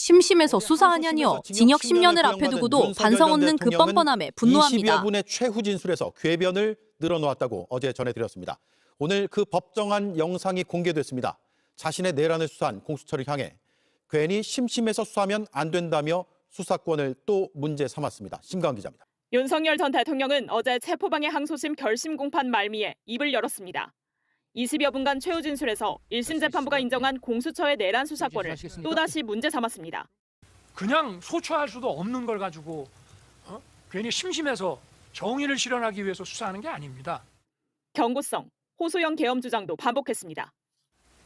심심해서 수사하냐니요. 징역 10년을 앞에 두고도 반성 없는 그 뻔뻔함에 분노합니다. 20여 분의 최후 진술에서 궤변을 늘어놓았다고 어제 전해드렸습니다. 오늘 그 법정한 영상이 공개됐습니다. 자신의 내란을 수사한 공수처를 향해 괜히 심심해서 수사하면 안 된다며 수사권을 또 문제 삼았습니다. 심가은 기자입니다. 윤석열 전 대통령은 어제 체포방해 항소심 결심 공판 말미에 입을 열었습니다. 20여 분간 최후 진술에서 1심 재판부가 인정한 공수처의 내란 수사권을 또다시 문제 삼았습니다. 그냥 소추할 수도 없는 걸 가지고 괜히 심심해서 정의를 실현하기 위해서 수사하는 게 아닙니다. 경고성, 호소형 계엄 주장도 반복했습니다.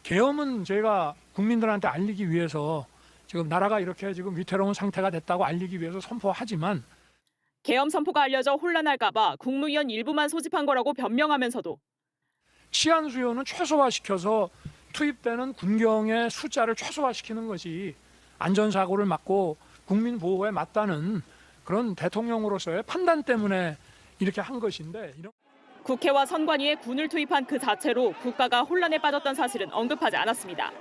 계엄은 제가 국민들한테 알리기 위해서 지금 나라가 이렇게 지금 위태로운 상태가 됐다고 알리기 위해서 선포하지만 계엄 선포가 알려져 혼란할까 봐 국무위원 일부만 소집한 거라고 변명하면서도 치안 수요는 최소화시켜서 투입되는 군경의 숫자를 최소화시키는 것이 안전사고를 막고 국민 보호에 맞다는 그런 대통령으로서의 판단 때문에 이렇게 한 것인데 국회와 선관위에 군을 투입한 그 자체로 국가가 혼란에 빠졌던 사실은 언급하지 않았습니다.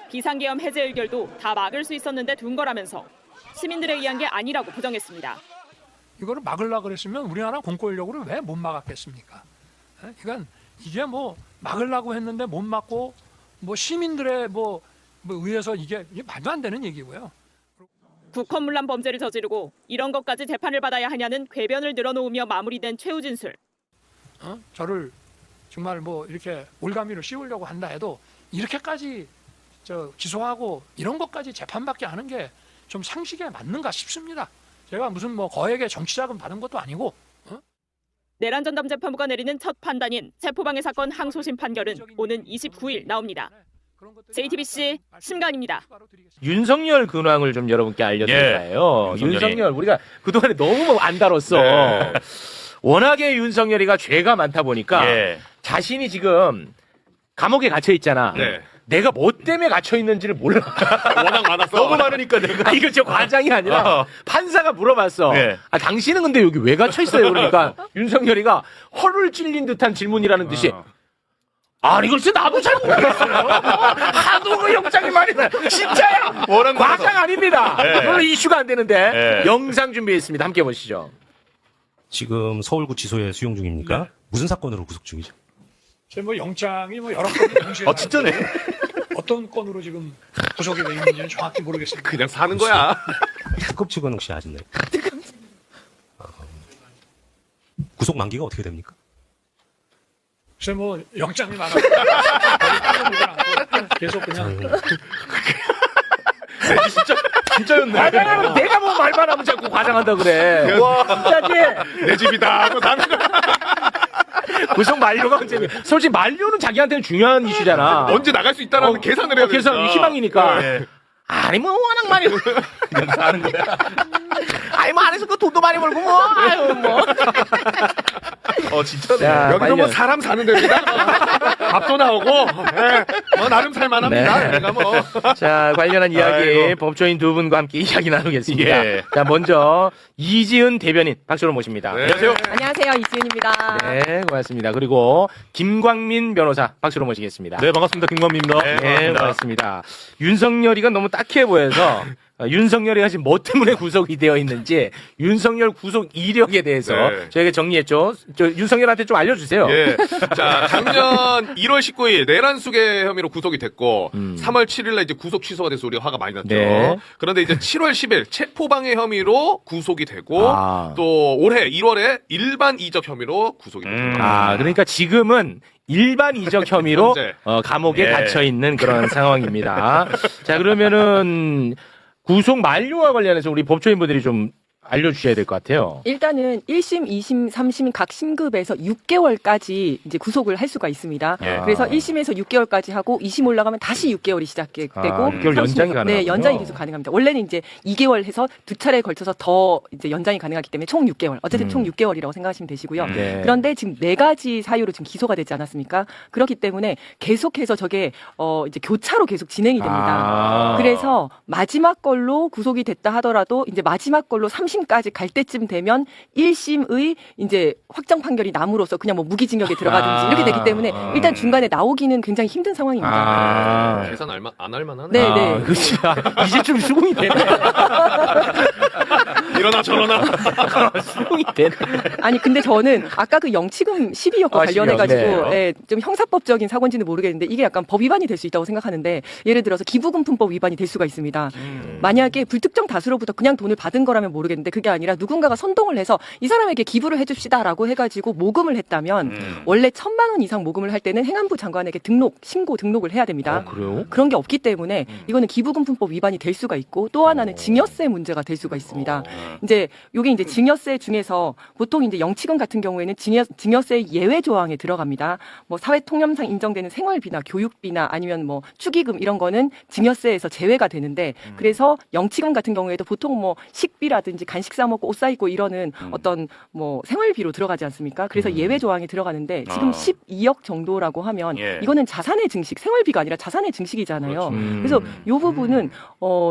비상계엄 해제 의결도 다 막을 수 있었는데 둔 거라면서 시민들에 의한 게 아니라고 부정했습니다. 이거를 막으려고 그랬으면 우리나라 공권력으로 왜 못 막았겠습니까? 그러니까 이게 뭐 막으려고 했는데 못 막고 뭐 시민들의 뭐 의해서 이게 말도 안 되는 얘기고요. 국헌문란 범죄를 저지르고 이런 것까지 재판을 받아야 하냐는 궤변을 늘어놓으며 마무리된 최후 진술. 저를 정말 뭐 이렇게 올가미를 씌우려고 한다 해도 이렇게까지 기소하고 이런 것까지 재판받게 하는 게 좀 상식에 맞는가 싶습니다. 제가 무슨 뭐 거액의 정치자금 받은 것도 아니고. 내란 전담 재판부가 내리는 첫 판단인 체포방해 사건 항소심 판결은 오는 29일 나옵니다. JTBC 심가은입니다. 윤석열 근황을 좀 여러분께 알려드릴까요? 윤석열 우리가 그동안에 너무 안 다뤘어. 네. 워낙에 윤석열이가 죄가 많다 보니까 자신이 지금 감옥에 갇혀 있잖아. 네. 내가 뭐 때문에 갇혀 있는지를 몰라. 워낙 많았어. 너무 많으니까 내가. 이거 저 과장이 아니라 판사가 물어봤어. 네. 당신은 근데 여기 왜 갇혀 있어요? 그러니까 윤석열이가 허를 찔린 듯한 질문이라는 듯이 아니 글쎄 나도 잘 모르겠어요. 하도 그 영장이 많이 나. 진짜야. 과장 아닙니다. 물론 이슈가 안 되는데 영상 준비했습니다. 함께 보시죠. 지금 서울구치소에 수용 중입니까? 네. 무슨 사건으로 구속 중이죠? 제 뭐 영장이 뭐 여러 건 동시에 진짜네. 어떤 건으로 지금 구속이 돼 있는지는 정확히 모르겠습니다. 그냥 사는 거야. 특급 측은 혹시 아시나요? 구속 만기가 어떻게 됩니까? 글쎄 뭐 영장이 많아서 계속 그냥 진짜였네. 과장하면 내가 뭐 말만 하면 자꾸 과장한다 그래. 진짜지? 내 집이다 하고 사는 거야. 구속 만료가 언제? 솔직히 만료는 자기한테는 중요한 이슈잖아. 언제 나갈 수 있다라는 계산을 해야 돼. 계산 희망이니까. 네. 아니 뭐 워낙 많이 그냥 사는 거야. 아니 뭐 안에서 그 돈도 많이 벌고 뭐 아유 뭐. 진짜네. 자, 여기서 뭐 관련. 사람 사는 데입니다. 밥도 나오고, 나름 살만합니다. 네. 여기가 뭐. 자, 관련한 이야기 아이고. 법조인 두 분과 함께 이야기 나누겠습니다. 예. 자, 먼저 이지은 대변인 박수로 모십니다. 네. 안녕하세요. 안녕하세요. 이지은입니다. 네, 고맙습니다. 그리고 김광민 변호사 박수로 모시겠습니다. 네, 반갑습니다. 김광민입니다. 네, 고맙습니다. 윤석열이가 너무 딱해 보여서 윤석열이가 지금 뭐 때문에 구속이 되어 있는지 윤석열 구속 이력에 대해서 네. 저희가 정리했죠. 윤석열한테 좀 알려주세요. 예. 자, 작년 1월 19일 내란 수괴 혐의로 구속이 됐고 3월 7일날 이제 구속 취소가 돼서 우리가 화가 많이 났죠. 네. 그런데 이제 7월 10일 체포방해 혐의로 구속이 되고 또 올해 1월에 일반 이적 혐의로 구속이 됐습니다. 그러니까 지금은 일반 이적 혐의로 현재. 감옥에 예. 갇혀 있는 그런 상황입니다. 자, 그러면은 구속 만료와 관련해서 우리 법조인분들이 좀 알려주셔야 될 것 같아요. 일단은 1심, 2심, 3심 각 심급에서 6개월까지 이제 구속을 할 수가 있습니다. 예. 그래서 1심에서 6개월까지 하고 2심 올라가면 다시 6개월이 시작되고 6개월 연장이 가능하군요. 네, 연장이 계속 가능합니다. 원래는 이제 2개월 해서 두 차례에 걸쳐서 더 이제 연장이 가능하기 때문에 총 6개월. 어쨌든 총 6개월이라고 생각하시면 되시고요. 네. 그런데 지금 4가지 사유로 지금 기소가 되지 않았습니까? 그렇기 때문에 계속해서 저게 이제 교차로 계속 진행이 됩니다. 그래서 마지막 걸로 구속이 됐다 하더라도 이제 마지막 걸로 30 2심까지 갈 때쯤 되면 1심의 이제 확정 판결이 남으로써 그냥 뭐 무기징역에 들어가든지 이렇게 되기 때문에 일단 중간에 나오기는 굉장히 힘든 상황입니다. 계산 안 할만하네. 네, 네. 그렇지. 이제 좀 수긍이 되네. 이러나 저러나. 수긍이 되네. 아니 근데 저는 아까 그 영치금 12억과 관련해가지고 네. 예, 좀 형사법적인 사고인지는 모르겠는데 이게 약간 법 위반이 될 수 있다고 생각하는데 예를 들어서 기부금품법 위반이 될 수가 있습니다. 만약에 불특정 다수로부터 그냥 돈을 받은 거라면 모르겠는데 그게 아니라 누군가가 선동을 해서 이 사람에게 기부를 해줍시다라고 해가지고 모금을 했다면 원래 1,000만 원 이상 모금을 할 때는 행안부 장관에게 등록을 해야 됩니다. 그래요? 그런 게 없기 때문에 이거는 기부금품법 위반이 될 수가 있고 또 하나는 증여세 문제가 될 수가 있습니다. 이제 요게 이제 증여세 중에서 보통 이제 영치금 같은 경우에는 증여세 예외 조항에 들어갑니다. 뭐 사회 통념상 인정되는 생활비나 교육비나 아니면 뭐 축의금 이런 거는 증여세에서 제외가 되는데 그래서 영치금 같은 경우에도 보통 뭐 식비라든지 간식 사 먹고 옷 사 입고 이러는 어떤 뭐 생활비로 들어가지 않습니까? 그래서 예외 조항이 들어가는데 지금 12억 정도라고 하면 이거는 자산의 증식, 생활비가 아니라 자산의 증식이잖아요. 그래서 이 부분은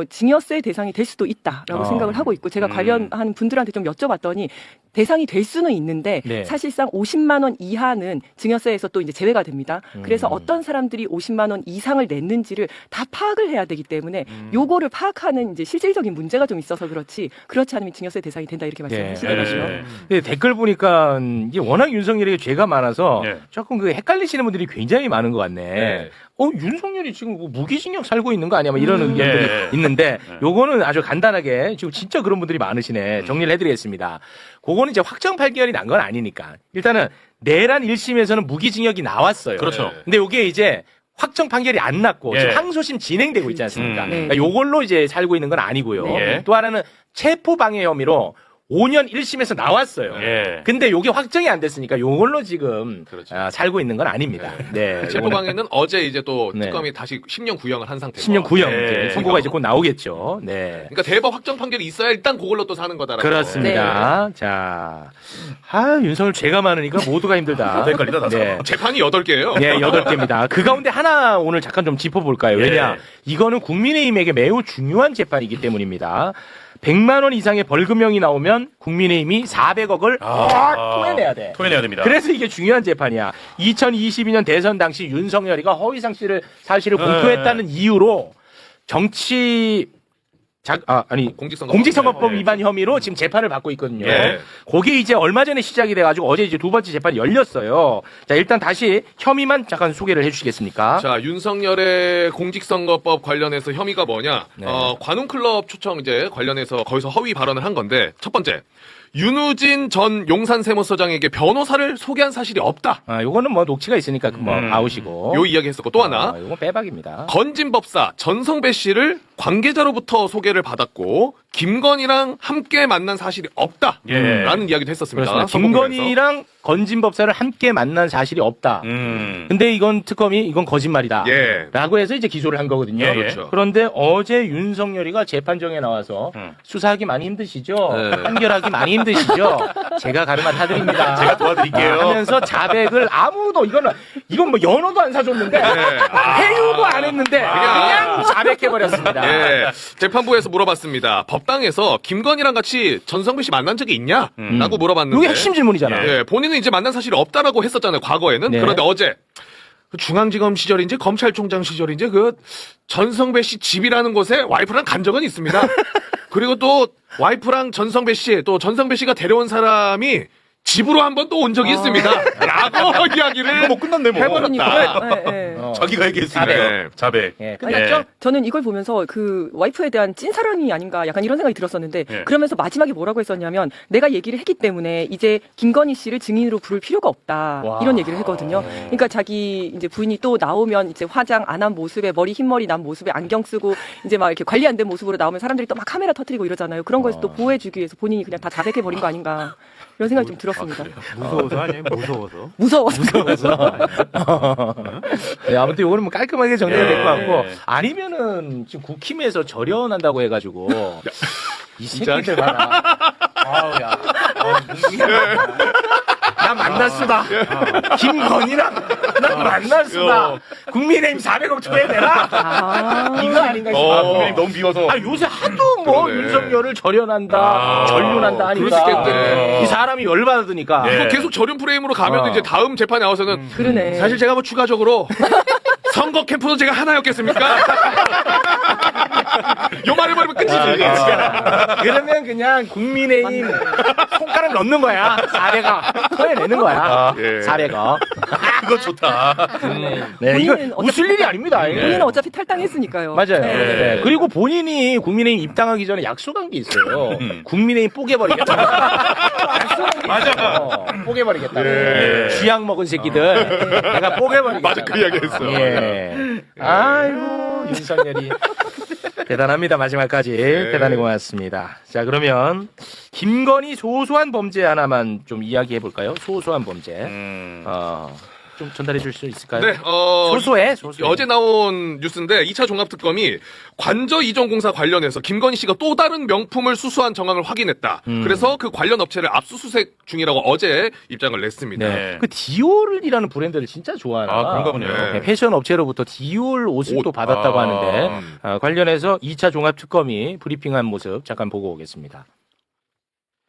증여세 대상이 될 수도 있다라고 생각을 하고 있고 제가 관련한 분들한테 좀 여쭤봤더니 대상이 될 수는 있는데 네. 사실상 50만 원 이하는 증여세에서 또 이제 제외가 됩니다. 그래서 어떤 사람들이 50만 원 이상을 냈는지를 다 파악을 해야 되기 때문에 요거를 파악하는 이제 실질적인 문제가 좀 있어서 그렇지 않으면 증여세 대상이 된다 이렇게 말씀하시더라고요. 네, 댓글 보니까 이게 워낙 윤석열에게 죄가 많아서 조금 그 헷갈리시는 분들이 굉장히 많은 것 같네. 윤석열이 지금 뭐 무기징역 살고 있는 거 아니야? 뭐 이런 의견들이 있는데 요거는 아주 간단하게 지금 진짜 그런 분들이 많으시네. 정리를 해드리겠습니다. 그거는 이제 확정 판결이 난 건 아니니까. 일단은 내란 1심에서는 무기징역이 나왔어요. 그렇죠. 근데 요게 이제 확정 판결이 안 났고 지금 항소심 진행되고 있지 않습니까? 그러니까 요걸로 이제 살고 있는 건 아니고요. 또 하나는 체포방해 혐의로 5년 1심에서 나왔어요. 근데 요게 확정이 안 됐으니까 요걸로 지금 살고 있는 건 아닙니다. 네. 체포방해는 어제 이제 또 특검이 다시 10년 구형을 한 상태고. 10년 구형. 선고가 이제 곧 나오겠죠. 네. 그러니까 대법 확정 판결이 있어야 일단 그걸로 또 사는 거다라고. 그렇습니다. 자. 윤석열 죄가 많으니까 모두가 힘들다. 헷갈리다, 나도. 재판이 8개예요. 네, 8개입니다. 그 가운데 하나 오늘 잠깐 좀 짚어볼까요? 왜냐? 이거는 국민의힘에게 매우 중요한 재판이기 때문입니다. 100만 원 이상의 벌금형이 나오면 국민의힘이 400억을 토해내야 돼. 토해내야 됩니다. 그래서 이게 중요한 재판이야. 2022년 대선 당시 윤석열이가 허위사실을 공표했다는 이유로 공직선거법 위반 혐의로 지금 재판을 받고 있거든요. 그게 이제 얼마 전에 시작이 돼가지고 어제 이제 두 번째 재판이 열렸어요. 자, 일단 다시 혐의만 잠깐 소개를 해주시겠습니까? 자, 윤석열의 공직선거법 관련해서 혐의가 뭐냐? 관훈클럽 초청 이제 관련해서 거기서 허위 발언을 한 건데 첫 번째. 윤우진 전 용산세무서장에게 변호사를 소개한 사실이 없다. 요거는 뭐 녹취가 있으니까 뭐 아우시고. 요 이야기 했었고 또 하나. 요건 빼박입니다. 건진법사 전성배 씨를 관계자로부터 소개를 받았고 김건희랑 함께 만난 사실이 없다라는 이야기도 했었습니다. 그렇습니다. 김건희랑 건진법사를 함께 만난 사실이 없다. 근데 이건 특검이 이건 거짓말이다. 라고 해서 이제 기소를 한 거거든요. 그렇죠. 그런데 어제 윤석열이가 재판정에 나와서 수사하기 많이 힘드시죠? 판결하기 많이 힘드시죠? 제가 가르마 타드립니다. 제가 도와드릴게요. 하면서 자백을 아무도 이건 뭐 연어도 안 사줬는데 해유도 안 했는데 그냥 자백해버렸습니다. 재판부에서 물어봤습니다. 법당에서 김건희랑 같이 전성배 씨 만난 적이 있냐? 라고 물어봤는데. 이게 핵심 질문이잖아요. 본인은 이제 만난 사실이 없다라고 했었잖아요. 과거에는. 그런데 어제 중앙지검 시절인지 검찰총장 시절인지 그 전성배 씨 집이라는 곳에 와이프랑 간 적은 있습니다. 그리고 또 와이프랑 전성배 씨가 데려온 사람이 집으로 한 번 또 온 적이 있습니다. 라고 이야기를 뭐 끝났네 뭐. 해버렸다. 자기가 얘기했으니까. 자백. 끝났죠? 저는 이걸 보면서 그 와이프에 대한 찐사랑이 아닌가 약간 이런 생각이 들었었는데 그러면서 마지막에 뭐라고 했었냐면 내가 얘기를 했기 때문에 이제 김건희 씨를 증인으로 부를 필요가 없다. 이런 얘기를 했거든요. 그러니까 자기 이제 부인이 또 나오면 이제 화장 안 한 모습에 머리 흰머리 난 모습에 안경 쓰고 이제 막 이렇게 관리 안 된 모습으로 나오면 사람들이 또 막 카메라 터뜨리고 이러잖아요. 그런 거에서 또 보호해주기 위해서 본인이 그냥 다 자백해버린 거 아닌가. 이런 생각이 좀 들었습니다. 무서워서 아니에요? 무서워서. 무서워서. 네, 아무튼 이거는 뭐 깔끔하게 정리가 될 것 같고 아니면은 지금 국힘에서 절연한다고 해가지고 이 새끼들 봐라. 나 만났수다. 김건희랑 난 만났수다. 국민의힘 400억 줘야 되나? 이거 아닌가 싶어. 국민의힘 너무 미워서. 아, 요새 하도 뭐 그러네. 윤석열을 절연한다, 전륜한다 그럴 수 하니까. 있겠네. 이 사람이 열받으니까. 예. 뭐 계속 저륜 프레임으로 가면 이제 다음 재판에 나와서는 그러네. 사실 제가 뭐 추가적으로 선거 캠프도 제가 하나였겠습니까? 요 말 해버리면 끝이지. 그러면 그냥 국민의힘 손가락 넣는 거야. 400억. 토해내는 거야. 예. 400억. 그거 좋다. 네, 이거 본인은 웃을 일이 아닙니다. 본인은 어차피 탈당했으니까요. 맞아요. 네. 네. 그리고 본인이 국민의힘 입당하기 전에 약속한 게 있어요. 국민의힘 뽀개버리겠다. 약속한 게 맞아. 뽀개버리겠다. 예. 쥐약 먹은 새끼들. 내가 뽀개버리겠다. 맞아, 그 이야기 했어. 예. 아이고, 윤석열이. 대단합니다. 마지막까지. 대단히 고맙습니다. 자, 그러면 김건희 소소한 범죄 하나만 좀 이야기해 볼까요? 소소한 범죄. 좀 전달해 줄 수 있을까요? 네, 소소해. 어제 나온 뉴스인데 2차 종합특검이 관저 이전공사 관련해서 김건희 씨가 또 다른 명품을 수수한 정황을 확인했다. 그래서 그 관련 업체를 압수수색 중이라고 어제 입장을 냈습니다. 네. 그 디올이라는 브랜드를 진짜 좋아하나. 아, 그런가 보네요. 네, 패션 업체로부터 디올 옷을 또 받았다고 하는데 관련해서 2차 종합특검이 브리핑한 모습 잠깐 보고 오겠습니다.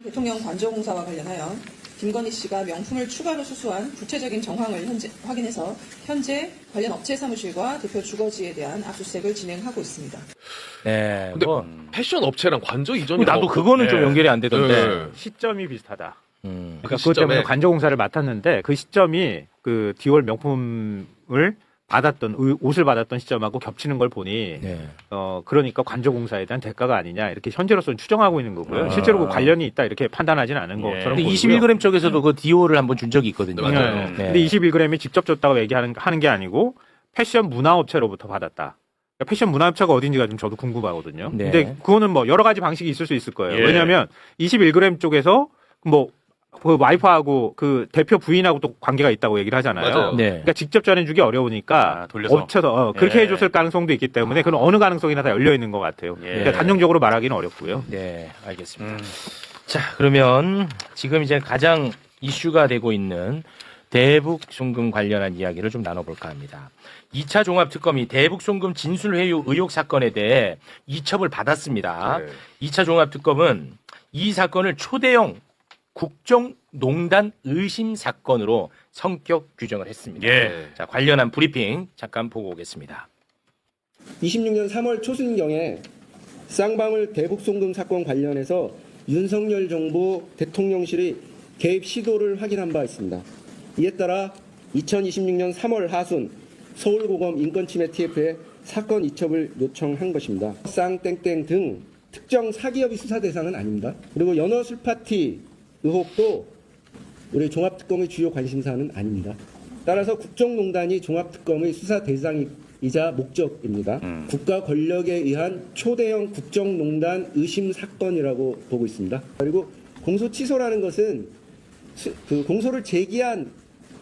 대통령 관저공사와 관련하여 김건희 씨가 명품을 추가로 수수한 구체적인 정황을 확인해서 현재 관련 업체 사무실과 대표 주거지에 대한 압수수색을 진행하고 있습니다. 네, 근데 뭐 패션 업체랑 관저 이전이 나도 그거는 좀 연결이 안 되던데. 시점이 비슷하다. 그러니까 그 그것 때문에 시점에. 관저공사를 맡았는데 그 시점이 그 디올 명품을 받았던 옷을 받았던 시점하고 겹치는 걸 보니 네. 그러니까 관저공사에 대한 대가가 아니냐 이렇게 현재로서는 추정하고 있는 거고요. 실제로 그 관련이 있다 이렇게 판단하지는 않은 것처럼 근데 보이고요. 21g 쪽에서도 그 디올을 한번 준 적이 있거든요. 맞아요. 네. 네. 근데 21g이 직접 줬다고 하는 게 아니고 패션 문화업체로부터 받았다. 그러니까 패션 문화업체가 어딘지가 좀 저도 궁금하거든요. 네. 근데 그거는 뭐 여러 가지 방식이 있을 수 있을 거예요. 예. 왜냐하면 21g 쪽에서 그 와이프하고 그 대표 부인하고 또 관계가 있다고 얘기를 하잖아요. 맞아요. 네. 그러니까 직접 전해주기 어려우니까 돌려서. 업체서 그렇게 예. 해줬을 가능성도 있기 때문에 그건 어느 가능성이나 다 열려 있는 것 같아요. 예. 그러니까 단정적으로 말하기는 어렵고요. 네, 알겠습니다. 자, 그러면 지금 이제 가장 이슈가 되고 있는 대북 송금 관련한 이야기를 좀 나눠볼까 합니다. 2차 종합특검이 대북 송금 진술회유 의혹 사건에 대해 이첩을 받았습니다. 네. 2차 종합특검은 이 사건을 초대형 국정농단 의심 사건으로 성격 규정을 했습니다. 예. 자, 관련한 브리핑 잠깐 보고 오겠습니다. 26년 3월 초순경에 쌍방울 대북송금 사건 관련해서 윤석열 정부 대통령실의 개입 시도를 확인한 바 있습니다. 이에 따라 2026년 3월 하순 서울고검 인권침해 TF에 사건 이첩을 요청한 것입니다. 쌍땡땡 등 특정 사기업이 수사 대상은 아닙니다. 그리고 연어술파티 의혹도 우리 종합특검의 주요 관심사는 아닙니다. 따라서 국정농단이 종합특검의 수사 대상이자 목적입니다. 국가 권력에 의한 초대형 국정농단 의심 사건이라고 보고 있습니다. 그리고 공소 취소라는 것은 그 공소를 제기한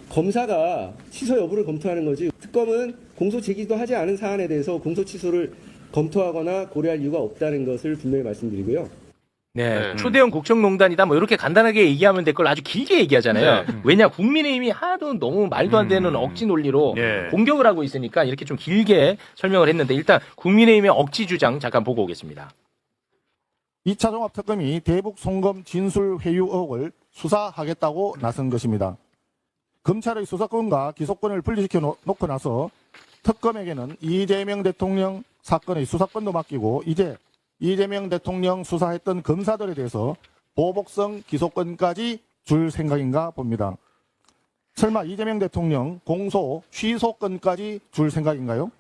검사가 취소 여부를 검토하는 거지, 특검은 공소 제기도 하지 않은 사안에 대해서 공소 취소를 검토하거나 고려할 이유가 없다는 것을 분명히 말씀드리고요. 네, 초대형 국정농단이다 뭐 이렇게 간단하게 얘기하면 될 걸 아주 길게 얘기하잖아요. 왜냐, 국민의힘이 하도 너무 말도 안 되는 억지 논리로 예. 공격을 하고 있으니까 이렇게 좀 길게 설명을 했는데, 일단 국민의힘의 억지 주장 잠깐 보고 오겠습니다. 2차 종합특검이 대북 송금 진술 회유 의혹을 수사하겠다고 나선 것입니다. 검찰의 수사권과 기소권을 분리시켜 놓고 나서 특검에게는 이재명 대통령 사건의 수사권도 맡기고 이제 이재명 대통령 수사했던 검사들에 대해서 보복성 기소권까지 줄 생각인가 봅니다. 설마 이재명 대통령 공소 취소권까지 줄 생각인가요?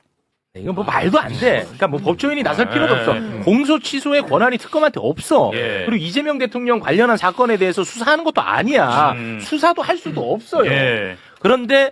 이건 뭐 말도 안 돼. 그러니까 뭐 법조인이 나설 필요도 없어. 공소 취소의 권한이 특검한테 없어. 예. 그리고 이재명 대통령 관련한 사건에 대해서 수사하는 것도 아니야. 수사도 할 수도 없어요. 예. 그런데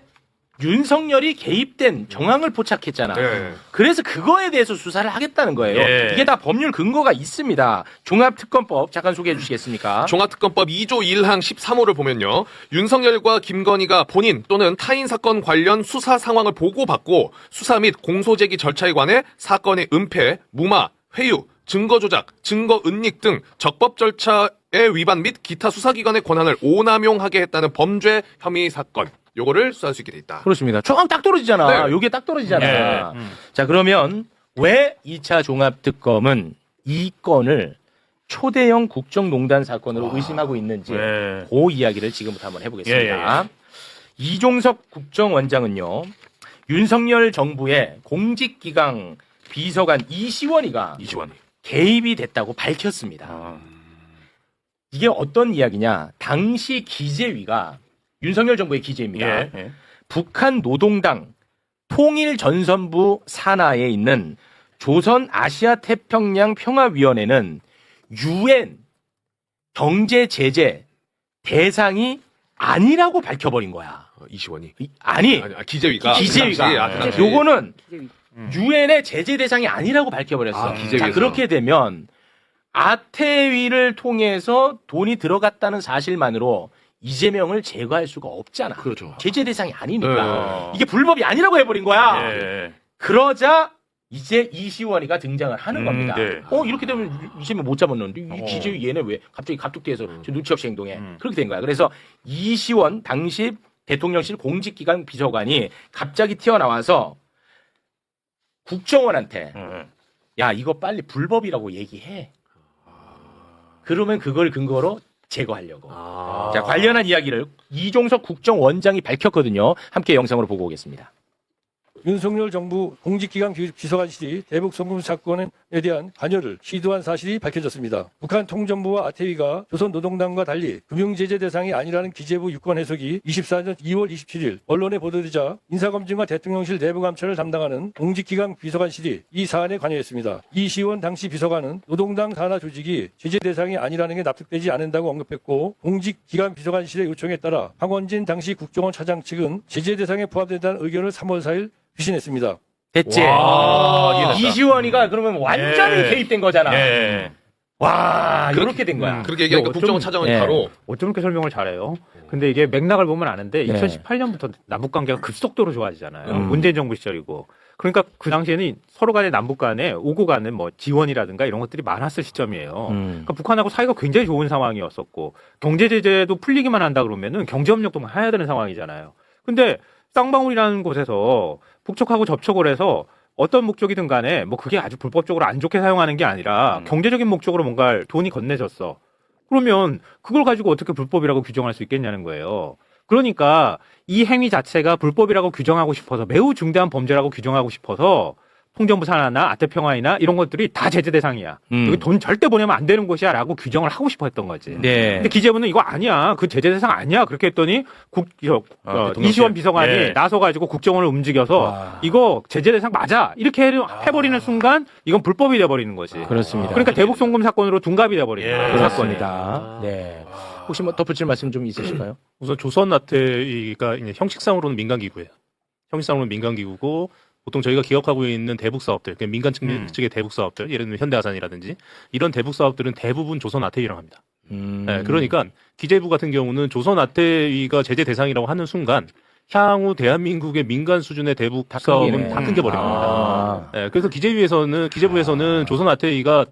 윤석열이 개입된 정황을 포착했잖아. 네. 그래서 그거에 대해서 수사를 하겠다는 거예요. 예. 이게 다 법률 근거가 있습니다. 종합특검법 잠깐 소개해 주시겠습니까? 종합특검법 2조 1항 13호를 보면요. 윤석열과 김건희가 본인 또는 타인 사건 관련 수사 상황을 보고받고 수사 및 공소제기 절차에 관해 사건의 은폐, 무마, 회유, 증거 조작, 증거 은닉 등 적법 절차의 위반 및 기타 수사기관의 권한을 오남용하게 했다는 범죄 혐의 사건. 요거를 수사할 수 있게 돼 있다. 그렇습니다. 조금 딱 떨어지잖아. 네. 요게 딱 떨어지잖아. 자, 그러면 왜 2차 종합특검은 이 건을 초대형 국정농단 사건으로 의심하고 있는지 그 이야기를 지금부터 한번 해보겠습니다. 이종석 국정원장은요, 윤석열 정부의 공직기강 비서관 이시원이가 개입이 됐다고 밝혔습니다. 이게 어떤 이야기냐? 당시 기재위가 윤석열 정부의 기재입니다. 북한 노동당 통일전선부 산하에 있는 조선아시아태평양 평화위원회는 UN 경제제재 대상이 아니라고 밝혀버린 거야. 이시원이? 아니, 기재위가. 요거는 UN의 제재 대상이 아니라고 밝혀버렸어. 자, 그렇게 되면 아태위를 통해서 돈이 들어갔다는 사실만으로 이재명을 제거할 수가 없잖아. 그렇죠. 제재 대상이 아니니까. 이게 불법이 아니라고 해버린 거야. 그러자 이제 이시원이가 등장을 하는 겁니다. 이렇게 되면 이재명 못 잡았는데 이 기재위 얘네 왜 갑자기 갑툭튀해서 눈치 없이 행동해. 그렇게 된 거야. 그래서 이시원 당시 대통령실 공직기강 비서관이 갑자기 튀어나와서 국정원한테 야, 이거 빨리 불법이라고 얘기해. 그러면 그걸 근거로 제거하려고. 자, 관련한 이야기를 이종석 국정원장이 밝혔거든요. 함께 영상으로 보고 오겠습니다. 윤석열 정부 공직기강 비서관실이 대북 송금 사건에 대한 관여를 시도한 사실이 밝혀졌습니다. 북한 통전부와 아태위가 조선노동당과 달리 금융제재 대상이 아니라는 기재부 유권 해석이 24년 2월 27일 언론에 보도되자 인사검증과 대통령실 내부감찰을 담당하는 공직기강 비서관실이 이 사안에 관여했습니다. 이시원 당시 비서관은 노동당 산하 조직이 제재 대상이 아니라는 게 납득되지 않는다고 언급했고, 공직기강 비서관실의 요청에 따라 황원진 당시 국정원 차장 측은 제재 대상에 포함된다는 의견을 3월 4일 비신했습니다. 됐지? 이시원이가 그러면 완전히 개입된 거잖아. 와, 이렇게 된 거야. 그렇게 얘기하니까 국정원 차장은 바로 어쩜 이렇게 설명을 잘해요? 근데 이게 맥락을 보면 아는데 2018년부터 남북 관계가 급속도로 좋아지잖아요. 문재인 정부 시절이고. 그러니까 그 당시에는 서로 간에 남북 간에 오고 가는 뭐 지원이라든가 이런 것들이 많았을 시점이에요. 그러니까 북한하고 사이가 굉장히 좋은 상황이었었고, 경제 제재도 풀리기만 한다 그러면은 경제 협력도 해야 되는 상황이잖아요. 근데 쌍방울이라는 곳에서 북측하고 접촉을 해서 어떤 목적이든 간에 뭐 그게 아주 불법적으로 안 좋게 사용하는 게 아니라 경제적인 목적으로 뭔가 돈이 건네졌어. 그러면 그걸 가지고 어떻게 불법이라고 규정할 수 있겠냐는 거예요. 그러니까 이 행위 자체가 불법이라고 규정하고 싶어서, 매우 중대한 범죄라고 규정하고 싶어서 통전부 산하나 아태평화이나 이런 것들이 다 제재 대상이야. 여기 돈 절대 보내면 안 되는 곳이야 라고 규정을 하고 싶어 했던 거지. 근데 기재부는 이거 아니야. 그 제재 대상 아니야. 그렇게 했더니 이시원 비서관이 나서가지고 국정원을 움직여서 이거 제재 대상 맞아. 이렇게 해버리는 순간 이건 불법이 돼버리는 거지. 그렇습니다. 그러니까 대북 송금 사건으로 둔갑이 돼버리는 그렇습니다. 네. 혹시 뭐 덧붙일 말씀 좀 있으실까요? 우선 조선아태위가 형식상으로는 민간기구예요. 형식상으로는 민간기구고, 보통 저희가 기억하고 있는 대북 사업들, 그러니까 민간 측의 대북 사업들, 예를 들면 현대아산이라든지 이런 대북 사업들은 대부분 조선아태위랑 합니다. 네, 그러니까 기재부 같은 경우는 조선아태위가 제재 대상이라고 하는 순간 향후 대한민국의 민간 수준의 대북 사업은 다 끊겨버린 겁니다. 네, 그래서 기재부에서는 조선아태위가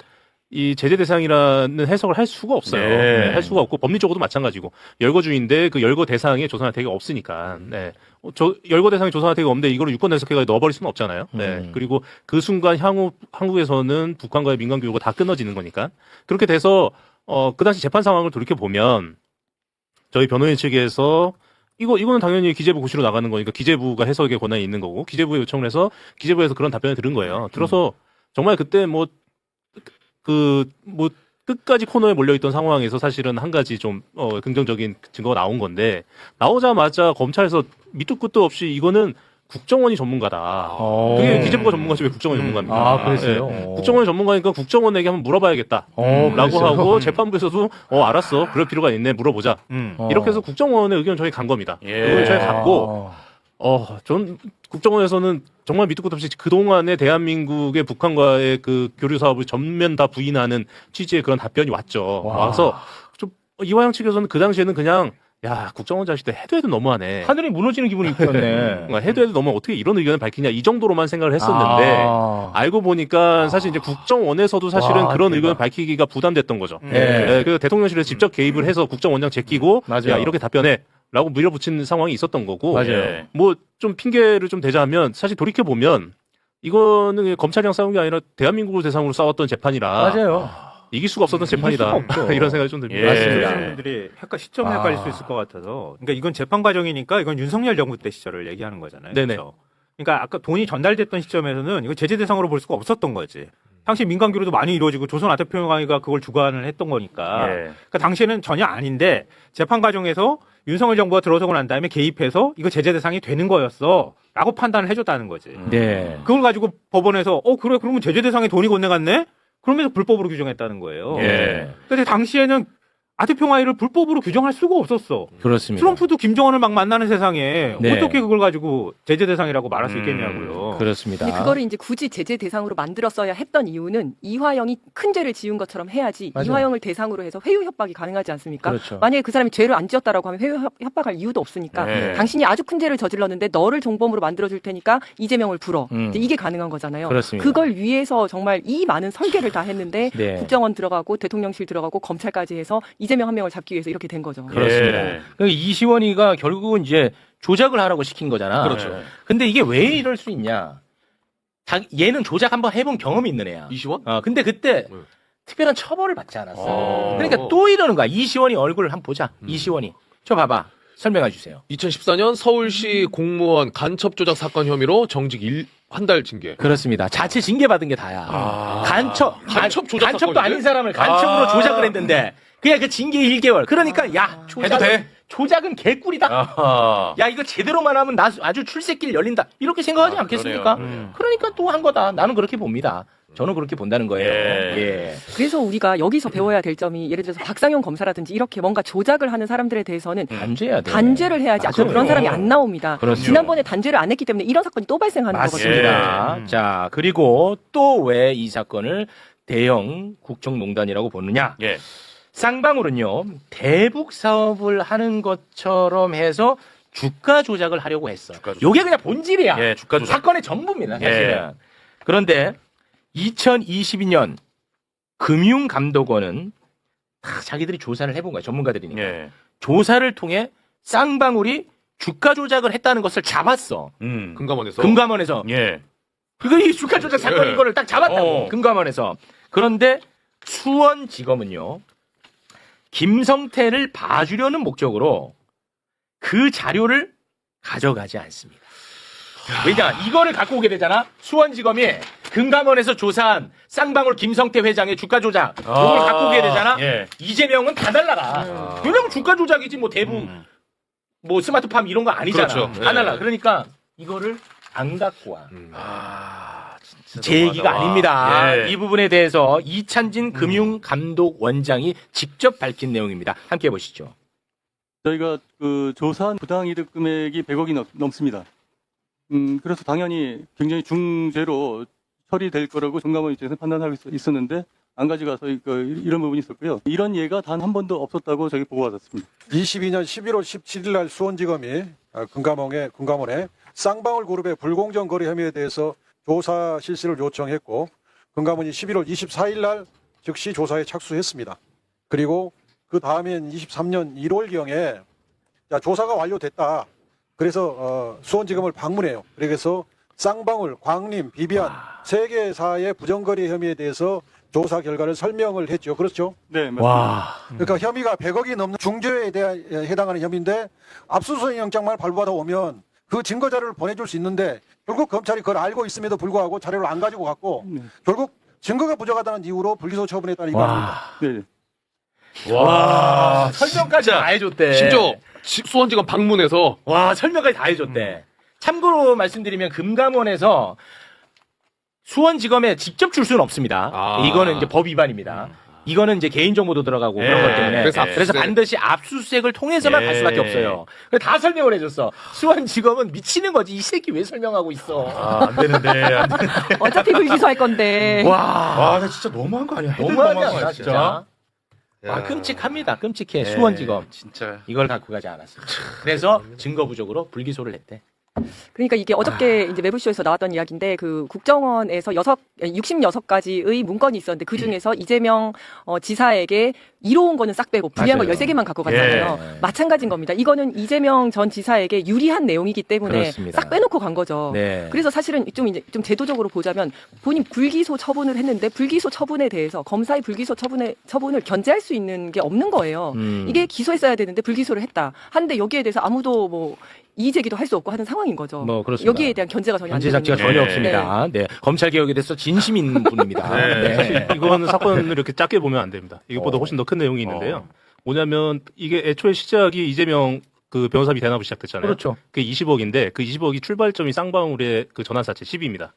이 제재 대상이라는 해석을 할 수가 없어요. 네, 할 수가 없고, 법리적으로도 마찬가지고 열거주의인데 그 열거 대상에 조선아태위가 없으니까. 네. 열거 대상에 조선아태위가 없는데 이거를 유권 해석해가지고 넣어버릴 수는 없잖아요. 네. 그리고 그 순간 향후 한국에서는 북한과의 민간 교류가 다 끊어지는 거니까. 그렇게 돼서 그 당시 재판 상황을 돌이켜 보면 저희 변호인 측에서 이거는 당연히 기재부 고시로 나가는 거니까 기재부가 해석의 권한이 있는 거고, 기재부에 요청을 해서 기재부에서 그런 답변을 들은 거예요. 들어서 정말 그때 끝까지 코너에 몰려있던 상황에서 사실은 한 가지 좀 긍정적인 증거가 나온 건데, 나오자마자 검찰에서 밑도 끝도 없이 이거는 국정원이 전문가다. 그게 기재부가 전문가지 왜 국정원이 전문가입니까? 그랬어요? 네. 국정원이 전문가니까 국정원에게 한번 물어봐야겠다. 라고 하고 재판부에서도 알았어. 그럴 필요가 있네. 물어보자. 이렇게 해서 국정원의 의견을 저희 간 겁니다. 의견을 저희 갖고 전 국정원에서는 정말 밑도 끝도 없이 그동안의 대한민국의 북한과의 그 교류 사업을 전면 다 부인하는 취지의 그런 답변이 왔죠. 와서 좀 이화영 측에서는 그 당시에는 그냥 야, 국정원 자식들 해도 너무하네. 하늘이 무너지는 기분이 있었네. 해도 너무 어떻게 이런 의견을 밝히냐, 이 정도로만 생각을 했었는데 알고 보니까 사실 이제 국정원에서도 사실은 그런 의견을 밝히기가 부담됐던 거죠. 네, 그래서 대통령실에서 직접 개입을 해서 국정원장 제끼고 야, 이렇게 답변해. 라고 밀어붙이는 상황이 있었던 거고. 맞아요. 뭐 좀 핑계를 좀 대자면 사실 돌이켜 보면 이거는 검찰이랑 싸운 게 아니라 대한민국을 대상으로 싸웠던 재판이라. 맞아요. 이길 수가 없었던 재판이다. 이런 생각이 좀 듭니다. 맞습니다. 분들이 시점이 헷갈릴 수 있을 것 같아서. 그러니까 이건 재판 과정이니까 이건 윤석열 정부 때 시절을 얘기하는 거잖아요. 네네. 그렇죠? 그러니까 아까 돈이 전달됐던 시점에서는 이거 제재 대상으로 볼 수가 없었던 거지. 당시 민간 기로도 많이 이루어지고 조선 아태평양이가 그걸 주관을 했던 거니까. 그러니까 당시에는 전혀 아닌데 재판 과정에서 윤석열 정부가 들어서고 난 다음에 개입해서 이거 제재 대상이 되는 거였어라고 판단을 해줬다는 거지. 네. 그걸 가지고 법원에서 그래 그러면 제재 대상에 돈이 건네갔네? 그러면서 불법으로 규정했다는 거예요. 근데 당시에는 아태평화이를 불법으로 규정할 수가 없었어. 그렇습니다. 트럼프도 김정은을 막 만나는 세상에 네. 어떻게 그걸 가지고 제재 대상이라고 말할 수 있겠냐고요. 그렇습니다. 근데 그거를 이제 굳이 제재 대상으로 만들었어야 했던 이유는 이화영이 큰 죄를 지은 것처럼 해야지 맞아요. 이화영을 대상으로 해서 회유 협박이 가능하지 않습니까? 그렇죠. 만약에 그 사람이 죄를 안 지었다라고 하면 회유 협박할 이유도 없으니까 네. 당신이 아주 큰 죄를 저질렀는데 너를 종범으로 만들어줄 테니까 이재명을 불어. 이제 이게 가능한 거잖아요. 그렇습니다. 그걸 위해서 정말 이 많은 설계를 다 했는데 네. 국정원 들어가고 대통령실 들어가고 검찰까지 해서 이재명 한 명을 잡기 위해서 이렇게 된 거죠. 그렇습니다. 그러니까 이시원이가 결국은 이제 조작을 하라고 시킨 거잖아. 그렇죠. 근데 이게 왜 이럴 수 있냐? 얘는 조작 한번 해본 경험이 있는 애야. 이시원? 근데 그때 특별한 처벌을 받지 않았어. 그러니까 또 이러는 거야. 이시원이 얼굴을 한번 보자. 이시원이. 저 봐봐. 설명해 주세요. 2014년 서울시 공무원 간첩 조작 사건 혐의로 정직 한 달 징계. 그렇습니다. 자체 징계 받은 게 다야. 간첩 조작 간첩도 사건인데? 아닌 사람을 간첩으로 조작을 했는데 그냥 그 징계 1개월. 그러니까 야 해도 돼? 조작은 개꿀이다. 야 이거 제대로만 하면 나 아주 출세길 열린다. 이렇게 생각하지 않겠습니까? 그러니까 또 한 거다. 나는 그렇게 봅니다. 저는 그렇게 본다는 거예요. 예. 그래서 우리가 여기서 배워야 될 점이 예를 들어서 박상현 검사라든지 이렇게 뭔가 조작을 하는 사람들에 대해서는 단죄해야 돼. 단죄를 해야지. 아까 그런 사람이 안 나옵니다. 그렇죠. 지난번에 단죄를 안 했기 때문에 이런 사건이 또 발생하는 거거든요. 맞습니다. 자 그리고 또 왜 이 사건을 대형 국정농단이라고 보느냐? 쌍방울은요 대북 사업을 하는 것처럼 해서 주가 조작을 하려고 했어. 요게 그냥 본질이야. 주가 조작. 사건의 전부입니다. 사실은. 그런데 2022년 금융감독원은 다 자기들이 조사를 해본 거야. 전문가들이니까. 조사를 통해 쌍방울이 주가 조작을 했다는 것을 잡았어. 금감원에서. 이거 이 주가 조작 사건 이거를 딱 잡았다고. 금감원에서. 그런데 수원지검은요. 김성태를 봐주려는 목적으로 그 자료를 가져가지 않습니다. 왜냐 이거를 갖고 오게 되잖아. 수원지검이 금감원에서 조사한 쌍방울 김성태 회장의 주가 조작 이걸 갖고 오게 되잖아. 이재명은 다 달라가. 왜냐면 주가 조작이지 뭐 대북 뭐 스마트팜 이런 거 아니잖아. 그렇죠. 다 달라. 그러니까 이거를 안 갖고 와. 제 얘기가 아닙니다. 이 부분에 대해서 이찬진 금융감독원장이 직접 밝힌 내용입니다. 함께 보시죠. 저희가 그 조사한 부당이득 금액이 100억이 넘습니다. 그래서 당연히 굉장히 중죄로 처리될 거라고 금감원 입장에서 판단하고 있었는데 안 가져가서 이런 부분이 있었고요. 이런 예가 단 한 번도 없었다고 저희 보고받았습니다. 22년 11월 17일 날 수원지검이 금감원에 쌍방울 그룹의 불공정 거래 혐의에 대해서 조사 실시를 요청했고 금감원이 11월 24일 날 즉시 조사에 착수했습니다. 그리고 그 다음엔 23년 1월경에 조사가 완료됐다. 그래서 수원지검을 방문해요. 그래서 쌍방울, 광림, 비비안 세 개사의 부정거래 혐의에 대해서 조사 결과를 설명을 했죠. 그렇죠? 네, 맞습니다. 그러니까 혐의가 100억이 넘는 중죄에 해당하는 혐의인데 압수수색 영장만 발부받아 오면 그 증거 자료를 보내줄 수 있는데 결국 검찰이 그걸 알고 있음에도 불구하고 자료를 안 가지고 갔고 결국 증거가 부족하다는 이유로 불기소 처분했다는 이거입니다. 네. 와, 설명까지 다 해줬대. 심지어 수원지검 방문해서 와, 설명까지 다 해줬대. 참고로 말씀드리면 금감원에서 수원지검에 직접 줄 수는 없습니다. 이거는 이제 법 위반입니다. 이거는 이제 개인정보도 들어가고 그런 것 때문에. 그래서 반드시 압수수색을 통해서만 갈 수밖에 없어요. 다 설명을 해줬어. 수원지검은 미치는 거지. 이 새끼 왜 설명하고 있어. 안 되는데. 어차피 불기소할 건데. 와, 나 진짜 너무한 거 아니야? 너무하지 않나, 진짜? 와, 끔찍합니다. 끔찍해. 수원지검. 진짜. 이걸 갖고 가지 않았어. 그래서 증거 부족으로 불기소를 했대. 그러니까 이게 어저께 이제 매부쇼에서 나왔던 이야기인데 그 국정원에서 66가지의 문건이 있었는데 그 중에서 이재명 지사에게 이로운 거는 싹 빼고 불리한 거 13개만 갖고 갔잖아요. 예. 마찬가지인 겁니다. 이거는 이재명 전 지사에게 유리한 내용이기 때문에 그렇습니다. 싹 빼놓고 간 거죠. 네. 그래서 사실은 좀 제도적으로 보자면 본인 불기소 처분을 했는데 불기소 처분에 대해서 검사의 불기소 처분을 견제할 수 있는 게 없는 거예요. 이게 기소했어야 되는데 불기소를 했다. 한데 여기에 대해서 아무도 뭐 이의 제기도 할 수 없고 하는 상황인 거죠. 뭐 그렇습니다. 여기에 대한 견제가 전혀 안 견제 되는 장치가 거예요. 전혀 없습니다. 네. 검찰 개혁에 대해서 진심 있는 분입니다. 네. 사실 이거는 사건을 이렇게 작게 보면 안 됩니다. 이것보다 훨씬 더 큰 내용이 있는데요. 뭐냐면 이게 애초에 시작이 이재명 그 변호사비 대납으로 시작됐잖아요. 그렇죠. 그게 20억인데 그 20억이 출발점이 쌍방울의 그 전환사채 10입니다.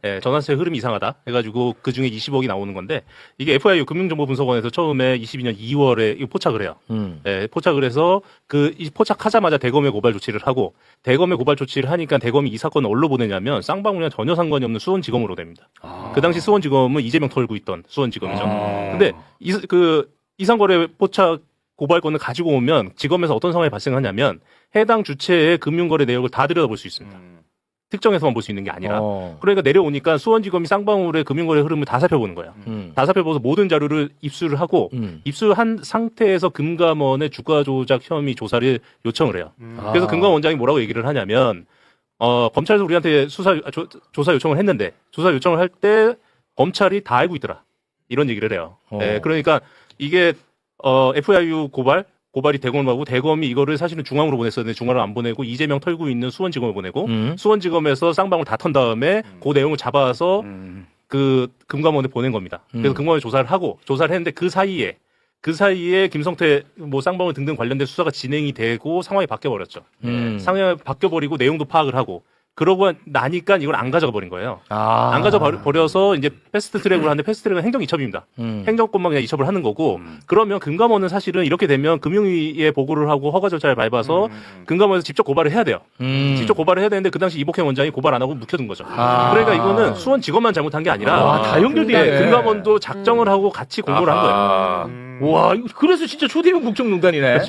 예, 전환사채 흐름이 이상하다 해가지고 그 중에 20억이 나오는 건데 이게 FIU 금융정보분석원에서 처음에 22년 2월에 이거 포착을 해요. 예, 포착을 해서 포착하자마자 대검에 고발 조치를 하고 대검에 고발 조치를 하니까 대검이 이 사건을 어디로 보내냐면 쌍방울이랑 전혀 상관이 없는 수원지검으로 됩니다. 그 당시 수원지검은 이재명 털고 있던 수원지검이죠. 근데 이상거래 포착 고발건을 가지고 오면 지검에서 어떤 상황이 발생하냐면 해당 주체의 금융거래 내역을 다 들여다볼 수 있습니다. 특정해서만 볼 수 있는 게 아니라. 그러니까 내려오니까 수원지검이 쌍방울의 금융거래 흐름을 다 살펴보는 거예요. 다 살펴보면서 모든 자료를 입수를 하고 입수한 상태에서 금감원의 주가 조작 혐의 조사를 요청을 해요. 그래서 금감원장이 뭐라고 얘기를 하냐면 검찰에서 우리한테 조사 요청을 했는데 조사 요청을 할 때 검찰이 다 알고 있더라. 이런 얘기를 해요. 네, 그러니까 이게 FIU 고발이 대검을 하고 대검이 이거를 사실은 중앙으로 보냈었는데 중앙으로 안 보내고 이재명 털고 있는 수원지검을 보내고 수원지검에서 쌍방울 다 턴 다음에 그 내용을 잡아서 그 금감원에 보낸 겁니다. 그래서 금감원에 조사를 했는데 그 사이에 김성태 뭐 쌍방울 등등 관련된 수사가 진행이 되고 상황이 바뀌어버렸죠. 상황이 바뀌어버리고 내용도 파악을 하고 그러고 나니까 이걸 안 가져가 버린 거예요. 안 가져가 버려서 이제 패스트 트랙으로 하는데 패스트 트랙은 행정 이첩입니다. 행정권만 그냥 이첩을 하는 거고 그러면 금감원은 사실은 이렇게 되면 금융위에 보고를 하고 허가 절차를 밟아서 금감원에서 직접 고발을 해야 돼요. 직접 고발을 해야 되는데 그 당시 이복행 원장이 고발 안 하고 묵혀둔 거죠. 그러니까 이거는 수원지검만 잘못한 게 아니라 다 연결돼 있네. 금감원도 작정을 하고 같이 공모를 한 거예요. 와, 그래서 진짜 초대형 국정농단이네.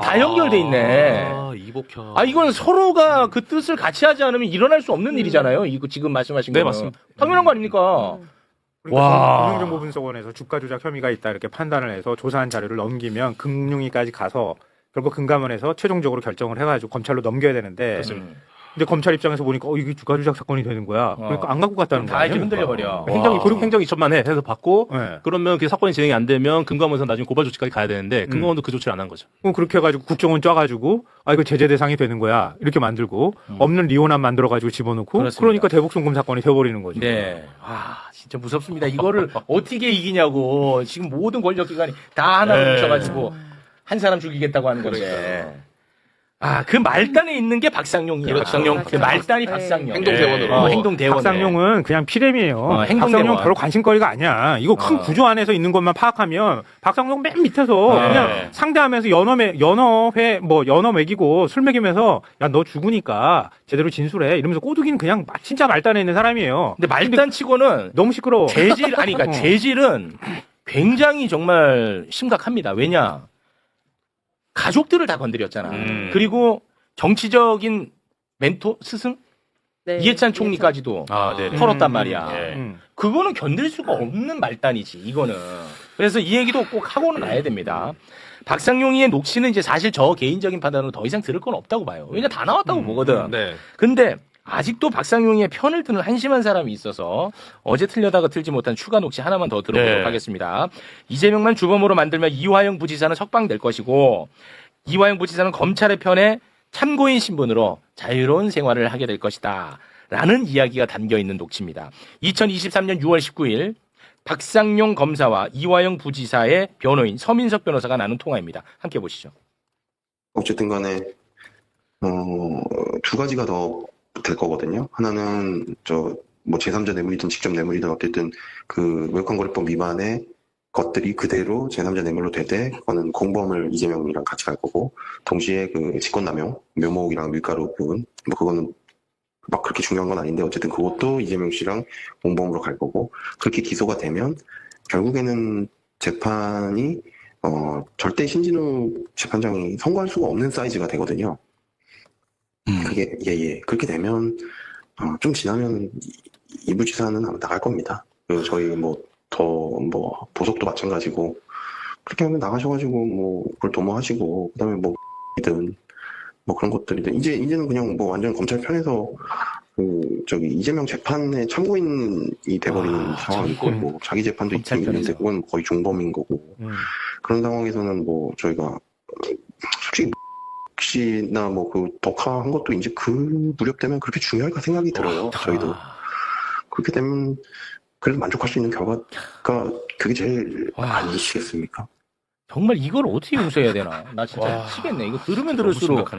다 연결돼 있네. 이복형. 이건 서로가 그 뜻을 같이 하지 않으면 일어날 수 없는 일이잖아요. 이거 지금 말씀하신 거. 네, 맞습니다. 당연한 거 아닙니까? 그러니까 금융정보분석원에서 주가 조작 혐의가 있다 이렇게 판단을 해서 조사한 자료를 넘기면 금융위까지 가서 결국 금감원에서 최종적으로 결정을 해가지고 검찰로 넘겨야 되는데. 그렇습니다. 근데 검찰 입장에서 보니까 이게 주가 조작 사건이 되는 거야. 그러니까 안 갖고 갔다는 거야. 다 이렇게 흔들려 버려. 행정 이첩만 해서 받고 네. 그러면 그 사건이 진행이 안 되면 금감원에서 나중에 고발 조치까지 가야 되는데 금감원도 그 조치를 안 한 거죠. 그렇게 해가지고 국정원 쪄가지고 이거 제재 대상이 되는 거야 이렇게 만들고 없는 리오남 만들어가지고 집어넣고 그렇습니다. 그러니까 대북송금 사건이 되어버리는 거죠. 네. 진짜 무섭습니다. 이거를 어떻게 이기냐고 지금 모든 권력기관이 다 하나로 뭉쳐가지고 한 사람 죽이겠다고 하는 건데. 그 말단에 있는 게 박상용이야. 박상용. 그 말단이 박상용. 행동대원으로. 행동대원. 박상용은 그냥 피렘이에요. 행동대원. 박상용 별로 관심거리가 아니야. 이거 큰 구조 안에서 있는 것만 파악하면 박상용 맨 밑에서 그냥 상대하면서 연어 먹이고 술 먹이면서 야, 너 죽으니까 제대로 진술해. 이러면서 꼬드기는 그냥 진짜 말단에 있는 사람이에요. 근데 말단치고는 너무 시끄러워. 재질은 굉장히 정말 심각합니다. 왜냐? 가족들을 다 건드렸잖아. 그리고 정치적인 멘토, 스승? 네. 이해찬 총리까지도 털었단 말이야. 그거는 견딜 수가 없는 말단이지, 이거는. 그래서 이 얘기도 꼭 하고는 가야 됩니다. 박상용이의 녹취는 이제 사실 저 개인적인 판단으로 더 이상 들을 건 없다고 봐요. 왜냐, 다 나왔다고 보거든. 네. 근데 아직도 박상용의 편을 드는 한심한 사람이 있어서 어제 틀려다가 틀지 못한 추가 녹취 하나만 더 들어보도록 하겠습니다. 이재명만 주범으로 만들면 이화영 부지사는 석방될 것이고 이화영 부지사는 검찰의 편에 참고인 신분으로 자유로운 생활을 하게 될 것이다. 라는 이야기가 담겨있는 녹취입니다. 2023년 6월 19일 박상용 검사와 이화영 부지사의 변호인 서민석 변호사가 나눈 통화입니다. 함께 보시죠. 어쨌든 간에 두 가지가 더 될 거거든요. 하나는 제3자 뇌물이든 직접 뇌물이든 어쨌든 그 외환거래법 위반의 것들이 그대로 제3자 뇌물로 되되 그거는 공범을 이재명이랑 같이 갈 거고 동시에 그 직권남용, 묘목이랑 밀가루 부분 그거는 막 그렇게 중요한 건 아닌데 어쨌든 그것도 이재명 씨랑 공범으로 갈 거고 그렇게 기소가 되면 결국에는 재판이 절대 신진우 재판장이 선고할 수가 없는 사이즈가 되거든요. 그게 그렇게 되면 좀 지나면 이부 지사는 아마 나갈 겁니다. 저희 보석도 마찬가지고 그렇게 하면 나가셔가지고 그걸 도모하시고 그다음에 이든 그런 것들이든 이제는 그냥 완전 검찰 편에서 이재명 재판의 참고인이 돼버리는 상황이고 자기 재판도 있긴 있는데 그건 거의 중범인 거고 그런 상황에서는 저희가 솔직히 씨나 그 덕화한 것도 이제 그 무렵 되면 그렇게 중요할까 생각이 들어요. 저희도 그렇게 되면 그래도 만족할 수 있는 결과가 그게 제일 아니시겠습니까? 정말 이걸 어떻게 용서해야 되나? 나 진짜 미치겠네. 이거 들으면 들을수록.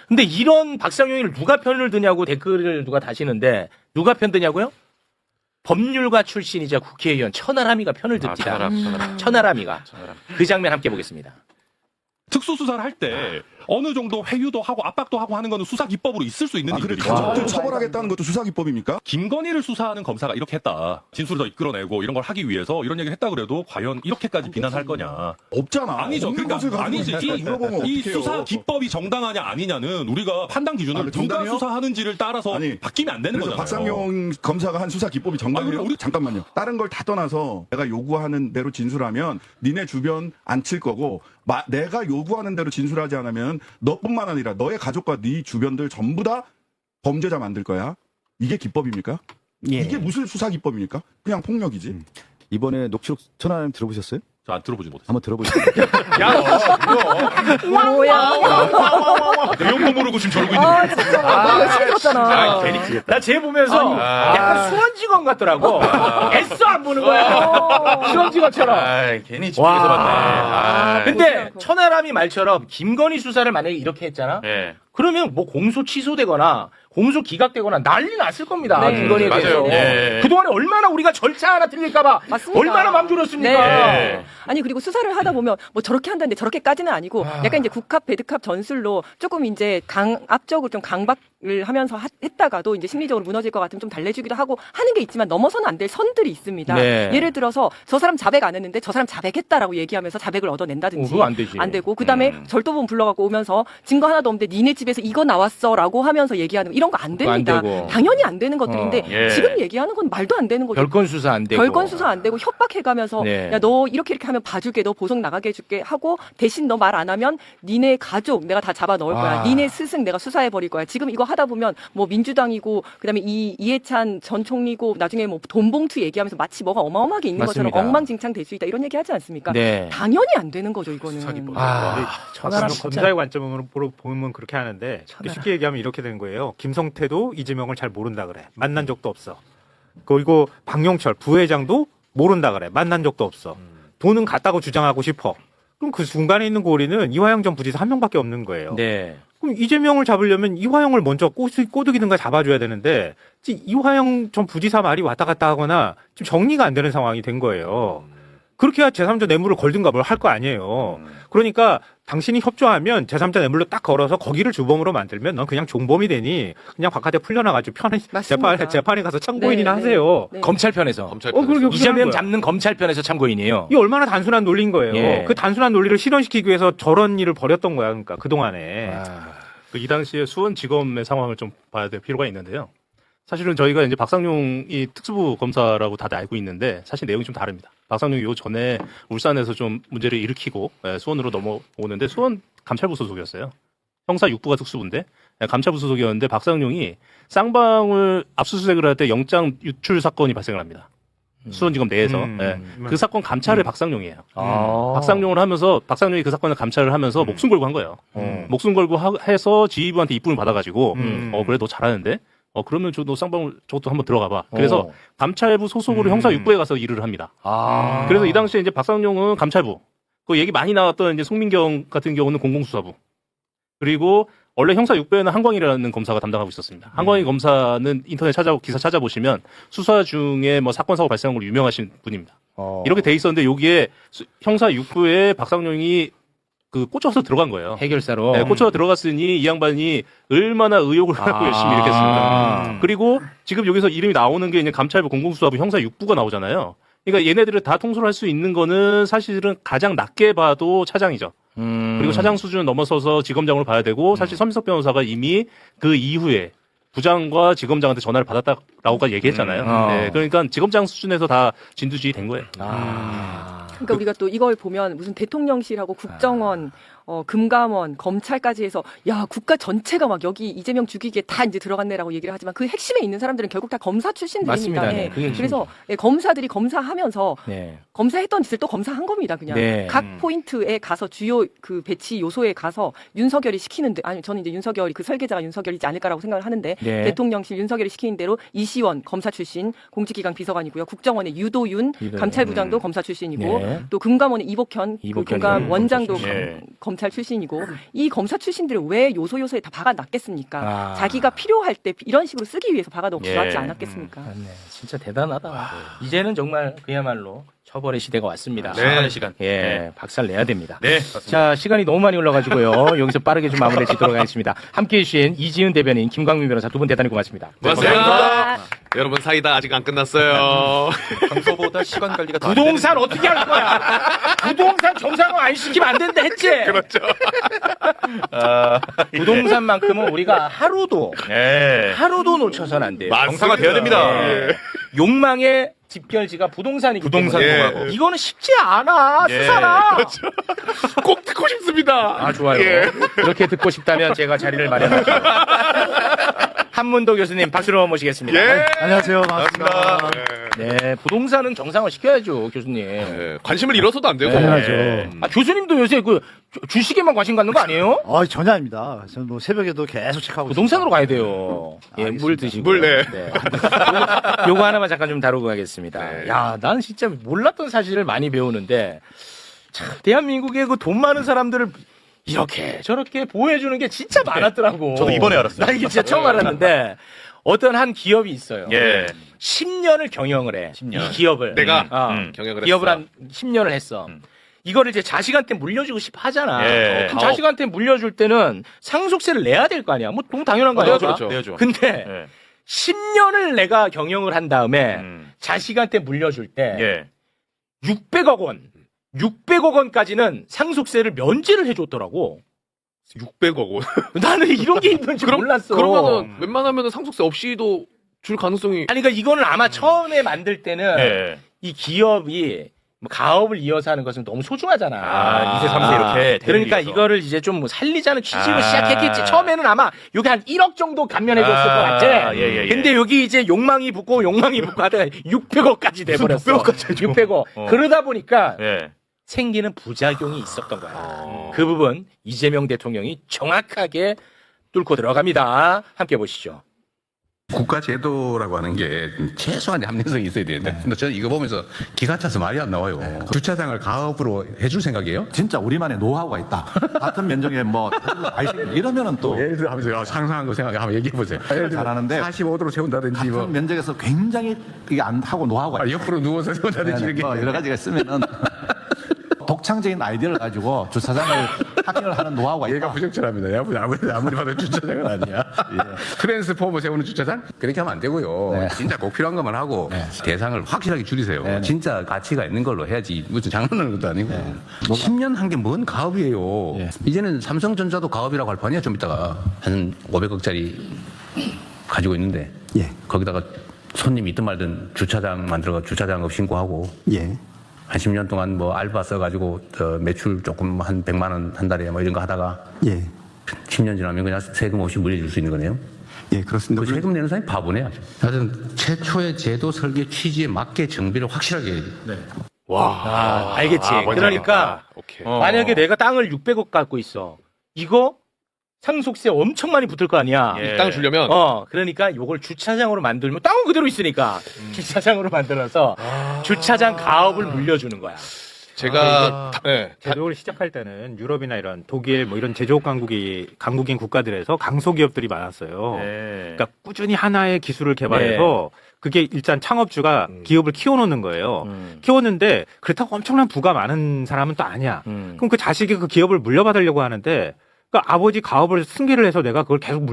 근데 이런 박상용이를 누가 편을 드냐고 댓글을 누가 다시는데 누가 편 드냐고요? 법률가 출신이자 국회의원 천하람이가 편을 듭니다. 천하람이가. 그 장면 함께 보겠습니다. 특수수사를 할 때 어느 정도 회유도 하고 압박도 하고 하는 거는 수사 기법으로 있을 수 있는 일들이죠. 가족들 처벌하겠다는 것도 수사 기법입니까? 김건희를 수사하는 검사가 이렇게 했다. 진술을 더 이끌어내고 이런 걸 하기 위해서 이런 얘기를 했다 그래도 과연 이렇게까지 비난할 거냐. 없잖아. 아니죠. 그러니까 아니지. 이 수사 기법이 정당하냐 아니냐는 우리가 판단 기준을 누가 수사하는지를 따라서 바뀌면 안 되는 거잖아요. 박상용 검사가 한 수사 기법이 정당해요? 잠깐만요. 다른 걸 다 떠나서 내가 요구하는 대로 진술하면 니네 주변 안 칠 거고 내가 요구하는 대로 진술하지 않으면 너뿐만 아니라 너의 가족과 네 주변들 전부 다 범죄자 만들 거야. 이게 기법입니까? 이게 무슨 수사 기법입니까? 그냥 폭력이지. 이번에 녹취록 천하람 들어보셨어요? 저 안 들어보지 못했어요. 한번 들어보시죠. 뭐야? 내용도 모르고 지금 저러고 있는 거야. 진짜 괜히 나 쟤 보면서 약간 수원지검 같더라고. 애써 안 보는 거야. 수원지검처럼. 괜히 집중해서 봤네. 근데 천하람이 말처럼 김건희 수사를 만약에 이렇게 했잖아. 그러면 공소 취소되거나 공소 기각되거나 난리 났을 겁니다. 네. 김건희에 대해서. 그동안에 얼마나 우리가 절차 하나 틀릴까봐 얼마나 맘 졸였습니까? 네. 아니 그리고 수사를 하다 보면 저렇게 한다는데 저렇게까지는 아니고 약간 이제 국합 배드캅 전술로 조금 이제 강압적으로 좀 강박을 하면서 했다가도 이제 심리적으로 무너질 것 같으면 좀 달래주기도 하고 하는 게 있지만 넘어서는 안 될 선들이 있습니다. 네. 예를 들어서 저 사람 자백 안 했는데 저 사람 자백했다라고 얘기하면서 자백을 얻어낸다든지. 그거 안 되지. 안 되고 그다음에 절도범 불러갖고 오면서 증거 하나도 없는데 니네 집에서 이거 나왔어라고 하면서 얘기하는 이런 거 안 됩니다. 안 되고. 당연히 안 되는 것들인데 지금 얘기하는 건 말도 안 되는 거죠. 별건 수사 안 되고. 별건 수사 안 되고 협박해가면서 야 너 이렇게 하면 봐줄게 너 보석 나가게 해줄게 하고 대신 너 말 안 하면 니네 가족 내가 다 잡아 넣을 거야. 니네 스승 내가 수사해 버릴 거야. 지금 이거 하다 보면 민주당이고 그다음에 이해찬 전 총리고 나중에 돈 봉투 얘기하면서 마치 뭐가 어마어마하게 있는 맞습니다. 것처럼 엉망진창 될 수 있다 이런 얘기 하지 않습니까? 당연히 안 되는 거죠 이거는. 검사의 관점으로 보면 그렇게 하는데 쉽게 얘기하면 이렇게 되는 거예요. 김성태도 이재명을 잘 모른다 그래. 만난 적도 없어. 그리고 박용철 부회장도 모른다 그래. 만난 적도 없어. 돈은 갔다고 주장하고 싶어. 그럼 그 중간에 있는 고리는 이화영 전 부지사 한 명밖에 없는 거예요. 그럼 이재명을 잡으려면 이화영을 먼저 꼬드기든가 잡아줘야 되는데 이화영 전 부지사 말이 왔다 갔다 하거나 지금 정리가 안 되는 상황이 된 거예요. 그렇게 해야 제3자 뇌물을 걸든가 뭘 할 거 아니에요. 그러니까 당신이 협조하면 제3자 뇌물로 딱 걸어서 거기를 주범으로 만들면 넌 그냥 종범이 되니 그냥 바깥에 풀려나가지고 편히 재판에 가서 참고인이나 하세요. 검찰편에서. 이재명 잡는 검찰편에서 참고인이에요. 이 얼마나 단순한 논리인 거예요. 그 단순한 논리를 실현시키기 위해서 저런 일을 벌였던 거야. 그러니까 그동안에. 이 당시에 수원지검의 상황을 좀 봐야 될 필요가 있는데요. 사실은 저희가 이제 박상용이 특수부 검사라고 다들 알고 있는데 사실 내용이 좀 다릅니다. 박상용이 요 전에 울산에서 좀 문제를 일으키고 수원으로 넘어오는데 수원 감찰부 소속이었어요. 형사 6부가 특수부인데 감찰부 소속이었는데 박상용이 쌍방울 압수수색을 할 때 영장 유출 사건이 발생을 합니다. 수원지검 내에서 그 사건 감찰을 박상용이에요. 박상용을 하면서 박상용이 그 사건을 감찰을 하면서 목숨 걸고 한 거예요. 목숨 걸고 해서 지휘부한테 입분을 받아가지고 그래 너 잘하는데 그러면 너 쌍방울 저것도 한번 들어가봐. 그래서 감찰부 소속으로 형사 6부에 가서 일을 합니다. 그래서 이 당시에 이제 박상용은 감찰부, 그 얘기 많이 나왔던 이제 송민경 같은 경우는 공공수사부, 그리고 원래 형사 6부에는 한광이라는 검사가 담당하고 있었습니다. 한광희 검사는 인터넷 기사 찾아보시면 수사 중에 사건 사고 발생한 걸로 유명하신 분입니다. 이렇게 돼 있었는데 여기에 형사 6부에 박상용이 꽂혀서 들어간 거예요. 해결사로. 꽂혀서 들어갔으니 이 양반이 얼마나 의욕을 갖고 열심히 이렇게 했습니다. 그리고 지금 여기서 이름이 나오는 게 이제 감찰부 공공수사부 형사 6부가 나오잖아요. 그러니까 얘네들을 다 통솔할 수 있는 거는 사실은 가장 낮게 봐도 차장이죠. 그리고 차장 수준을 넘어서서 지검장으로 봐야 되고 사실 서민석 변호사가 이미 그 이후에 부장과 지검장한테 전화를 받았다라고까지 얘기했잖아요. 네, 그러니까 지검장 수준에서 다 진두지휘 된 거예요. 그러니까 우리가 또 이걸 보면 무슨 대통령실하고 국정원, 금감원, 검찰까지 해서 야 국가 전체가 막 여기 이재명 죽이기에 다 이제 들어갔네라고 얘기를 하지만 그 핵심에 있는 사람들은 결국 다 검사 출신들입니다. 맞습니다. 예. 그게 그래서 검사들이 검사하면서 검사했던 짓을 또 검사한 겁니다. 그냥 각 포인트에 가서 주요 그 배치 요소에 가서 윤석열이 시키는데 아니 저는 이제 윤석열이 그 설계자가 윤석열이지 않을까라고 생각을 하는데 대통령실 윤석열이 시키는 대로 이시원 검사 출신 공직기강 비서관이고요. 국정원의 유도윤 감찰부장도 검사 출신이고 또 금감원의 이복현 그 금감 원장도 검찰 출신이고 이 검사 출신들을 왜 요소요소에 다 박아놨겠습니까? 자기가 필요할 때 이런 식으로 쓰기 위해서 박아놓지 않았겠습니까? 진짜 대단하다. 이제는 정말 그야말로 처벌의 시대가 왔습니다. 네. 시간. 박살 내야 됩니다. 네. 자, 시간이 너무 많이 올라가지고요. 여기서 빠르게 좀 마무리 짓도록 하겠습니다. 함께해 주신 이지은 대변인, 김광민 변호사 두 분 대단히 고맙습니다. 고맙습니다. 여러분 사이다 아직 안 끝났어요. 평소보다 시간 관리가 부동산 어떻게 할 거야? 부동산 정상화 안 시키면 안 된다 했지? 그렇죠. 부동산만큼은 우리가 하루도 놓쳐서는 안 돼요. 정상화 돼야 됩니다. 욕망의 집결지가 부동산이기 부동산 때문에 공화국. 이거는 쉽지 않아. 수사라. 그렇죠. 꼭 듣고 싶습니다. 아, 좋아요. 이렇게 듣고 싶다면 제가 자리를 마련할게요. 한문도 교수님 박수로 모시겠습니다. 안녕하세요. 반갑습니다. 네, 부동산은 정상화 시켜야죠, 교수님. 관심을 잃어서도 안 되고. 아, 교수님도 요새 그 주식에만 관심 갖는 거 아니에요? 전혀 아닙니다. 저는 뭐 새벽에도 계속 체크하고 부동산으로 가야 돼요. 물 드시고. 물, 네. 요거 하나만 잠깐 좀 다루고 가겠습니다. 야, 난 진짜 몰랐던 사실을 많이 배우는데, 참, 대한민국의 그 돈 많은 사람들을 이렇게 저렇게 보호해주는 게 진짜 많았더라고. 저도 이번에 알았어요. 나 이게 진짜 처음 알았는데, 어떤 한 기업이 있어요. 10년을 경영을 해. 10년. 이 기업을. 내가 경영을 기업을 했어. 한 10년을 했어. 이거를 이제 자식한테 물려주고 싶어 하잖아. 그럼 가업. 자식한테 물려줄 때는 상속세를 내야 될 거 아니야. 뭐 너무 당연한 거 아니야. 그렇죠. 내야죠. 근데 10년을 내가 경영을 한 다음에 자식한테 물려줄 때 600억 원, 600억 원까지는 상속세를 면제를 해줬더라고. 600억 원. 나는 이런 게 있는지 몰랐어. 그러면은 웬만하면 상속세 없이도 줄 가능성이. 아니, 그러니까 이거는 아마 처음에 만들 때는 이 기업이 뭐 가업을 이어서 하는 것은 너무 소중하잖아. 2세, 3세 이렇게. 그러니까 이거를 이제 좀 뭐 살리자는 취지로 시작했겠지. 처음에는 아마 여기 한 1억 정도 감면해줬을 것 같아. 근데 여기 이제 욕망이 붙고 하다가 600억까지 돼버렸어. 600억. 그러다 보니까 생기는 부작용이 있었던 거야. 그 부분 이재명 대통령이 정확하게 뚫고 들어갑니다. 함께 보시죠. 국가 제도라고 하는 게 최소한의 합리성이 있어야 되는데 근데 저는 이거 보면서 기가 차서 말이 안 나와요. 주차장을 가업으로 해줄 생각이에요? 진짜 우리만의 노하우가 있다. 같은 면적에 뭐 이러면은 또 예를 들어 하면서 상상한 거 생각해 한번 얘기해 보세요. 잘하는데 45도로 세운다든지 같은 뭐 면적에서 굉장히 이게 안 하고 노하우가 있다. 옆으로 누워서 세운다든지 이렇게 뭐 여러 가지가 있으면은 독창적인 아이디어를 가지고 주차장을 확인을 하는 노하우가 있다. 얘가 부적절합니다. 아무리 봐도 주차장은 아니야. 트랜스포머 세우는 주차장? 그렇게 하면 안 되고요. 진짜 꼭 필요한 것만 하고 대상을 확실하게 줄이세요. 진짜 가치가 있는 걸로 해야지. 무슨 장난하는 것도 아니고. 10년 한 게 뭔 가업이에요. 이제는 삼성전자도 가업이라고 할 판이야. 좀 이따가 한 500억짜리 가지고 있는데 거기다가 손님이 있든 말든 주차장 만들어가 주차장업 신고하고 한 10년 동안 뭐 알바 써가지고 매출 조금 한 100만 원 한 달에 뭐 이런 거 하다가 10년 지나면 그냥 세금 없이 물려줄 수 있는 거네요. 그렇습니다. 그 세금 내는 사람이 바보네. 하여튼 최초의 제도 설계 취지에 맞게 정비를 확실하게 해야지. 와, 알겠지. 그러니까 만약에 내가 땅을 600억 갖고 있어. 이거 상속세 엄청 많이 붙을 거 아니야. 이 땅 주려면. 그러니까 요걸 주차장으로 만들면 땅은 그대로 있으니까 주차장으로 만들어서 주차장 가업을 물려주는 거야. 제가 제도를 시작할 때는 유럽이나 이런 독일 뭐 이런 제조업 강국인 국가들에서 강소기업들이 많았어요. 그러니까 꾸준히 하나의 기술을 개발해서 그게 일단 창업주가 기업을 키워놓는 거예요. 키웠는데 그렇다고 엄청난 부가 많은 사람은 또 아니야. 그럼 그 자식이 그 기업을 물려받으려고 하는데 그러니까 아버지 가업을 승계를 해서 내가 그걸 계속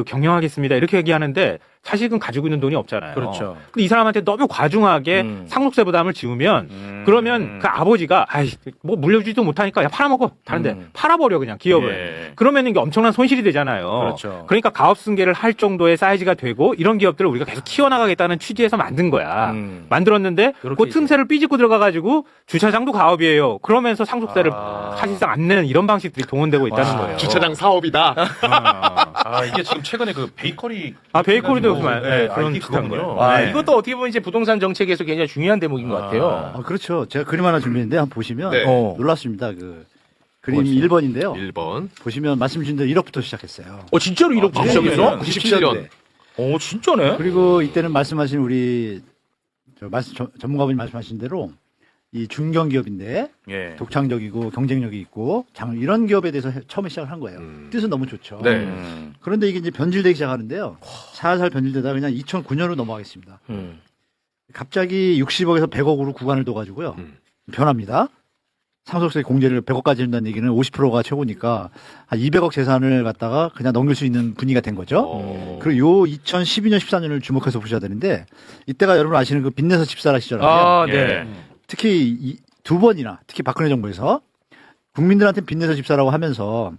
경영하겠습니다. 이렇게 얘기하는데 사실은 가지고 있는 돈이 없잖아요. 그렇죠. 근데 이 사람한테 너무 과중하게 상속세 부담을 지우면 그러면 그 아버지가 아이 뭐 물려주지도 못하니까 야 팔아먹어 다른데 팔아버려 그냥 기업을. 예. 그러면 이게 엄청난 손실이 되잖아요. 그렇죠. 그러니까 가업 승계를 할 정도의 사이즈가 되고 이런 기업들을 우리가 계속 키워나가겠다는 취지에서 만든 거야. 만들었는데 그 틈새를 삐집고 들어가가지고 주차장도 가업이에요. 그러면서 상속세를 사실상 안 내는 이런 방식들이 동원되고 있다는 거예요. 주차장 사업이다. 이게 지금 최근에 그 베이커리 베이커리도 그런 비슷한거예요. 이것도 어떻게 보면 이제 부동산 정책에서 굉장히 중요한 대목인 것 같아요. 그렇죠. 제가 그림 하나 준비했는데 한번 보시면 네. 놀랍습니다. 그 그림 1번인데요. 1번. 보시면 말씀 주신 대로 1억부터 시작했어요. 진짜로 1억부터 시작했어? 97년. 진짜네. 그리고 이때는 말씀하신 우리 전문가분이 말씀하신 대로 이 중견기업인데 예. 독창적이고 경쟁력이 있고 이런 기업에 대해서 처음에 시작을 한 거예요. 뜻은 너무 좋죠. 네. 그런데 이게 이제 변질되기 시작하는데요. 살살 변질되다가 그냥 2009년으로 넘어가겠습니다. 갑자기 60억에서 100억으로 구간을 둬가지고요. 변합니다. 상속세 공제를 100억까지 한다는 얘기는 50%가 최고니까 한 200억 재산을 갖다가 그냥 넘길 수 있는 분위기가 된 거죠. 그리고 요 2012년, 14년을 주목해서 보셔야 되는데 이때가 여러분 아시는 그 빚내서 집사라 시절이에요. 네. 특히 두 번이나 특히 박근혜 정부에서 국민들한테 빚내서 집사라고 하면서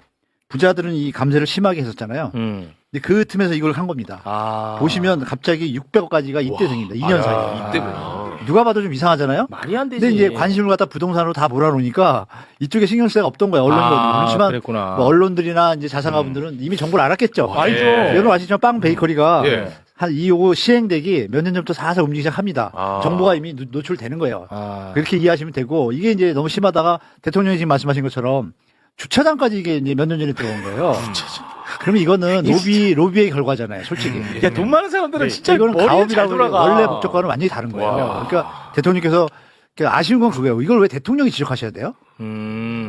부자들은 이 감세를 심하게 했었잖아요. 근데 그 틈에서 이걸 한 겁니다. 보시면 갑자기 600억까지가 이때 생깁니다. 2년 사이에. 이때구나. 누가 봐도 좀 이상하잖아요. 말이 안 되지. 근데 이제 관심을 갖다 부동산으로 다 몰아놓으니까 이쪽에 신경 쓸 데가 없던 거예요. 언론도 그렇지만 그랬구나. 뭐 언론들이나 이제 자산가분들은 이미 정보를 알았겠죠. 알죠. 여러분 아시죠? 빵 베이커리가 예. 한 요거 시행되기 몇 년 전부터 살살 움직이기 시작합니다. 정보가 이미 노출되는 거예요. 그렇게 이해하시면 되고 이게 이제 너무 심하다가 대통령이 지금 말씀하신 것처럼 주차장까지 이게 이제 몇 년 전에 들어온 거예요. 그러면 이거는 로비의 결과잖아요, 솔직히. 야, 돈 많은 사람들은 진짜 이거는 머리가 잘 가업이라고 돌아가. 원래 목적과는 완전히 다른 거예요. 그러니까 대통령께서 아쉬운 건 그거예요. 이걸 왜 대통령이 지적하셔야 돼요?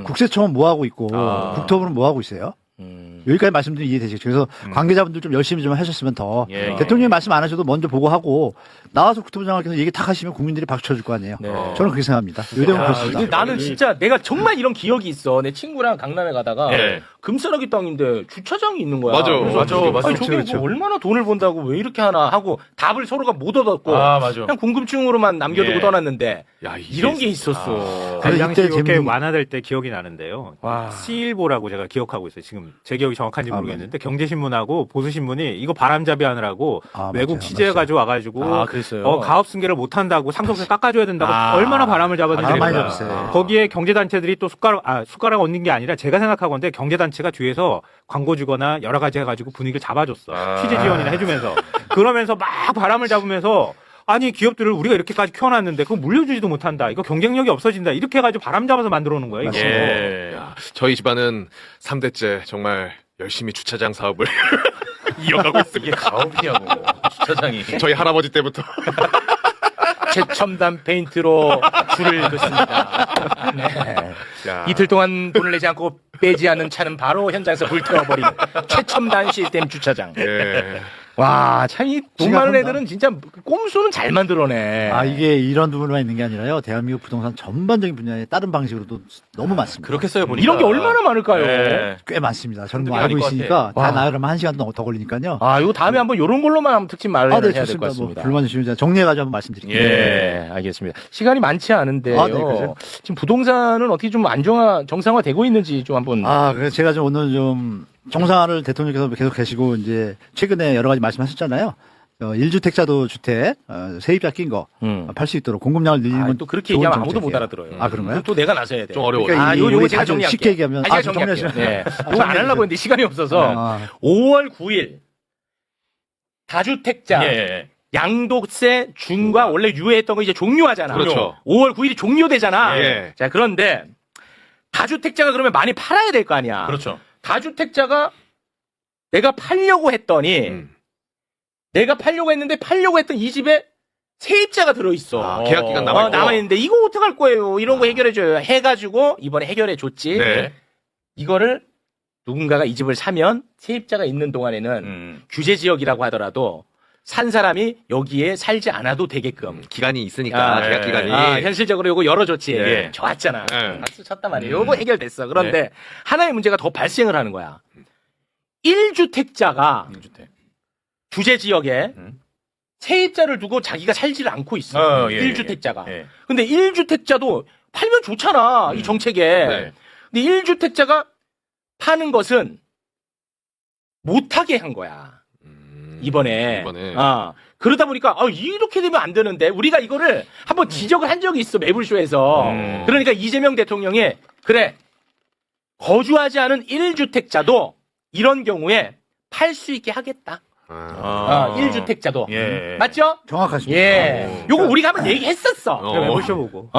국세청은 뭐 하고 있고 국토부는 뭐 하고 있어요? 여기까지 말씀드리면 이해되시죠? 그래서 관계자분들 좀 열심히 좀 하셨으면 더 대통령이 말씀 안 하셔도 먼저 보고하고 나와서 국토부 장관께서 얘기 탁 하시면 국민들이 박수 쳐줄 거 아니에요. 저는 그렇게 생각합니다. 요대로 그렇습니다. 나는 진짜 내가 정말 이런 기억이 있어. 내 친구랑 강남에 가다가 금싸라기 땅인데 주차장이 있는 거야. 맞아. 아니, 저게 뭐 얼마나 돈을 번다고 왜 이렇게 하나 하고 답을 서로가 못 얻었고 그냥 궁금증으로만 남겨두고 떠났는데 이런 게 있었어. 그 당시 이렇게 완화될 때 기억이 나는데요. C1보라고 제가 기억하고 있어요. 지금 제 기억이 정확한지 모르겠는데 경제신문하고 보수신문이 이거 바람잡이 하느라고 외국 취재해가지고 와가지고 가업 승계를 못한다고 상속세 깎아줘야 된다고 얼마나 바람을 잡았는지 거기에 경제단체들이 또 숟가락 얹는 게 아니라 제가 생각하건데 경제단체가 뒤에서 광고 주거나 여러 가지 해가지고 분위기를 잡아줬어. 취재 지원이나 해주면서 그러면서 막 바람을 잡으면서 아니 기업들을 우리가 이렇게까지 키워놨는데 그거 물려주지도 못한다. 이거 경쟁력이 없어진다. 이렇게 해가지고 바람 잡아서 만들어 놓은 거예요. 야, 저희 집안은 3대째 정말 열심히 주차장 사업을 이어가고 있습니다. 가업이냐고 주차장이. 저희 할아버지 때부터. 최첨단 페인트로 줄을 긋습니다. 이틀 동안 돈을 내지 않고 빼지 않은 차는 바로 현장에서 불태워버린 최첨단 시스템 주차장. 와, 참 이 돈 많은 애들은 진짜 꼼수는 잘 만들어내. 이게 이런 부분만 있는 게 아니라요. 대한민국 부동산 전반적인 분야에 다른 방식으로도 너무 많습니다. 그렇겠어요, 보니까. 이런 게 얼마나 많을까요? 꽤 많습니다. 저는 뭐 알고 있으니까 다 나가려면 1시간 더 걸리니까요. 이거 다음에 한번 이런 걸로만 한번 특집 마련을 해야 될 것 같습니다. 뭐 불만 주시면 제가 정리해가지고 한번 말씀드릴게요. 예, 알겠습니다. 시간이 많지 않은데요. 네, 지금 부동산은 어떻게 좀 정상화되고 있는지 좀 한번. 그래서 제가 좀 오늘 좀 정상화를 대통령께서 계속 계시고 이제 최근에 여러 가지 말씀하셨잖아요. 1주택자도 주택 세입자 낀 거 팔 수 있도록 공급량을 늘리는 건 또 그렇게 얘기하면 아무도 못 알아들어요. 그런가요? 또 내가 나서야 돼. 좀 어려워요. 그러니까 요거 제가 정리할게요. 쉽게 얘기하면 제가 정리할게요. 네. 이거 안 하려고 했는데 시간이 없어서 5월 9일 다주택자 양도세 중과 원래 유예했던 거 이제 종료하잖아. 그렇죠. 5월 9일이 종료되잖아. 자, 그런데 다주택자가 그러면 많이 팔아야 될 거 아니야. 그렇죠. 다주택자가 내가 팔려고 했더니 내가 팔려고 했는데 팔려고 했던 이 집에 세입자가 들어있어. 계약 기간 남아있고. 남아있는데 이거 어떡할 거예요. 이런 거 해결해줘요. 해가지고 이번에 해결해줬지. 이거를 누군가가 이 집을 사면 세입자가 있는 동안에는 규제지역이라고 하더라도 산 사람이 여기에 살지 않아도 되게끔. 기간이 있으니까, 계약 기간이. 현실적으로 이거 열어줬지. 좋았잖아. 박수 쳤단 말이에요. 이거 해결됐어. 그런데 하나의 문제가 더 발생을 하는 거야. 1주택자가 주재 지역에 세입자를 두고 자기가 살지를 않고 있어. 1주택자가. 근데 1주택자도 팔면 좋잖아. 이 정책에. 근데 1주택자가 파는 것은 못하게 한 거야. 이번에. 그러다 보니까 이렇게 되면 안 되는데 우리가 이거를 한번 지적을 한 적이 있어. 매불쇼에서. 그러니까 이재명 대통령이 그래. 거주하지 않은 1주택자도 이런 경우에 팔 수 있게 하겠다. 1주택자도. 맞죠? 정확하십니다. 예. 요거 우리가 한번 얘기했었어. 매불쇼 보고.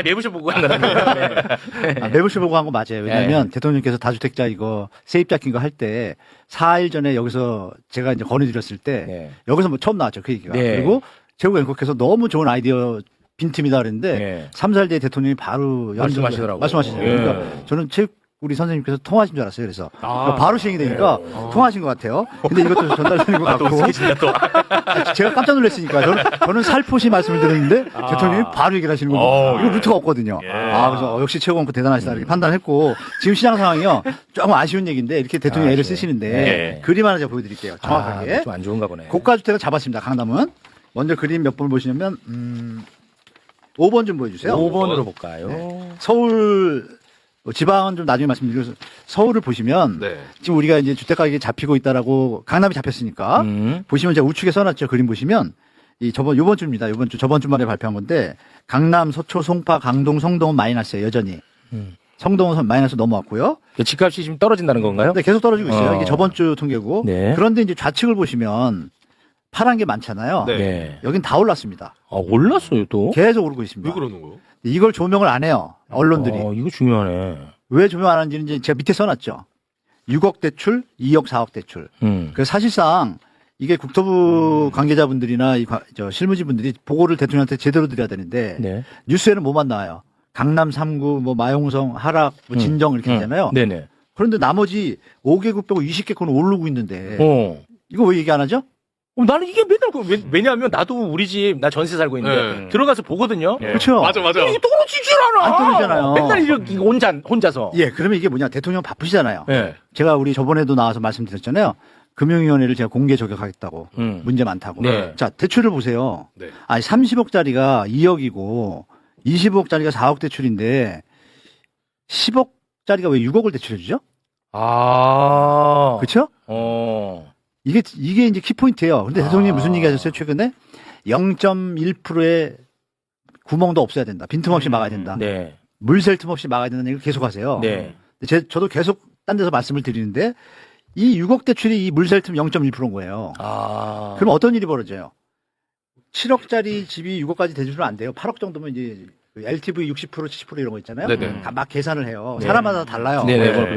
매불쇼 보고 한 거라는 매불쇼 보고 한 거 맞아요. 왜냐면 대통령께서 다주택자 이거 세입자 낀 거 할 때 4일 전에 여기서 제가 이제 건의드렸을 때 여기서 뭐 처음 나왔죠. 그 얘기가. 그리고 제국 앵커께서 너무 좋은 아이디어 빈틈이다 그랬는데 3, 4일 뒤에 대통령이 바로 말씀하시더라고요. 말씀하시잖아요. 그러니까 저는 우리 선생님께서 통화하신 줄 알았어요. 그래서 바로 시행이 되니까 통화하신 것 같아요. 근데 이것도 전달되는 것 같고 제가 깜짝 놀랐으니까 저는 살포시 말씀을 드렸는데 대통령이 바로 얘기를 하시는 거고 이거 루트가 없거든요. 그래서 역시 최고원고 대단하시다 이렇게 판단했고 지금 시장 상황이요 조금 아쉬운 얘기인데 이렇게 대통령이 애를 쓰시는데 그림 하나 제가 보여드릴게요. 정확하게. 좀 안 좋은가 보네. 고가주택을 잡았습니다. 강남은. 먼저 그림 몇 번을 보시냐면 5번 좀 보여주세요. 5번으로 볼까요? 서울 지방은 좀 나중에 말씀드리고 서울을 보시면 지금 우리가 이제 주택 가격이 잡히고 있다라고 강남이 잡혔으니까 보시면 제가 우측에 써놨죠. 그림 보시면 요번 주입니다. 저번 주말에 발표한 건데 강남, 서초, 송파, 강동, 성동은 마이너스예요. 여전히. 성동은 마이너스 넘어왔고요. 집값이 지금 떨어진다는 건가요? 네, 계속 떨어지고 있어요. 이게 저번 주 통계고. 그런데 이제 좌측을 보시면 파란 게 많잖아요. 여긴 다 올랐습니다. 올랐어요 또? 계속 오르고 있습니다. 왜 그러는 거예요? 이걸 조명을 안 해요. 언론들이. 이거 중요하네. 왜 조명 안 하는지는 이제 제가 밑에 써놨죠. 6억 대출, 2억 4억 대출. 그래서 사실상 이게 국토부 관계자분들이나 실무진분들이 보고를 대통령한테 제대로 드려야 되는데 뉴스에는 뭐만 나와요. 강남 3구, 뭐 마용성, 하락, 뭐 진정 이렇게 되잖아요. 그런데 나머지 5개국 빼고 20개국은 오르고 있는데 이거 왜 얘기 안 하죠? 나는 이게 맨날 왜냐하면 나도 우리 집 나 전세 살고 있는데 들어가서 보거든요. 그렇죠. 맞아. 이게 떨어지질 않아. 안 떨어지잖아요. 맨날 이렇게 혼자서. 그러면 이게 뭐냐 대통령 바쁘시잖아요. 제가 우리 저번에도 나와서 말씀드렸잖아요. 금융위원회를 제가 공개 저격하겠다고 문제 많다고. 자 대출을 보세요. 아니 30억짜리가 2억이고 25억짜리가 4억 대출인데 10억짜리가 왜 6억을 대출해 주죠? 그렇죠? 이게 이제 키포인트예요. 근데 대통령이 무슨 얘기 하셨어요, 최근에? 0.1%의 구멍도 없어야 된다. 빈틈없이 막아야 된다. 물샐 틈 없이 막아야 된다는 얘기를 계속 하세요. 저도 계속 딴 데서 말씀을 드리는데 이 6억 대출이 이 물샐 틈 0.1%인 거예요. 그럼 어떤 일이 벌어져요? 7억짜리 집이 6억까지 대출은 안 돼요. 8억 정도면 이제 LTV 60% 70% 이런 거 있잖아요. 막 계산을 해요. 사람마다 달라요.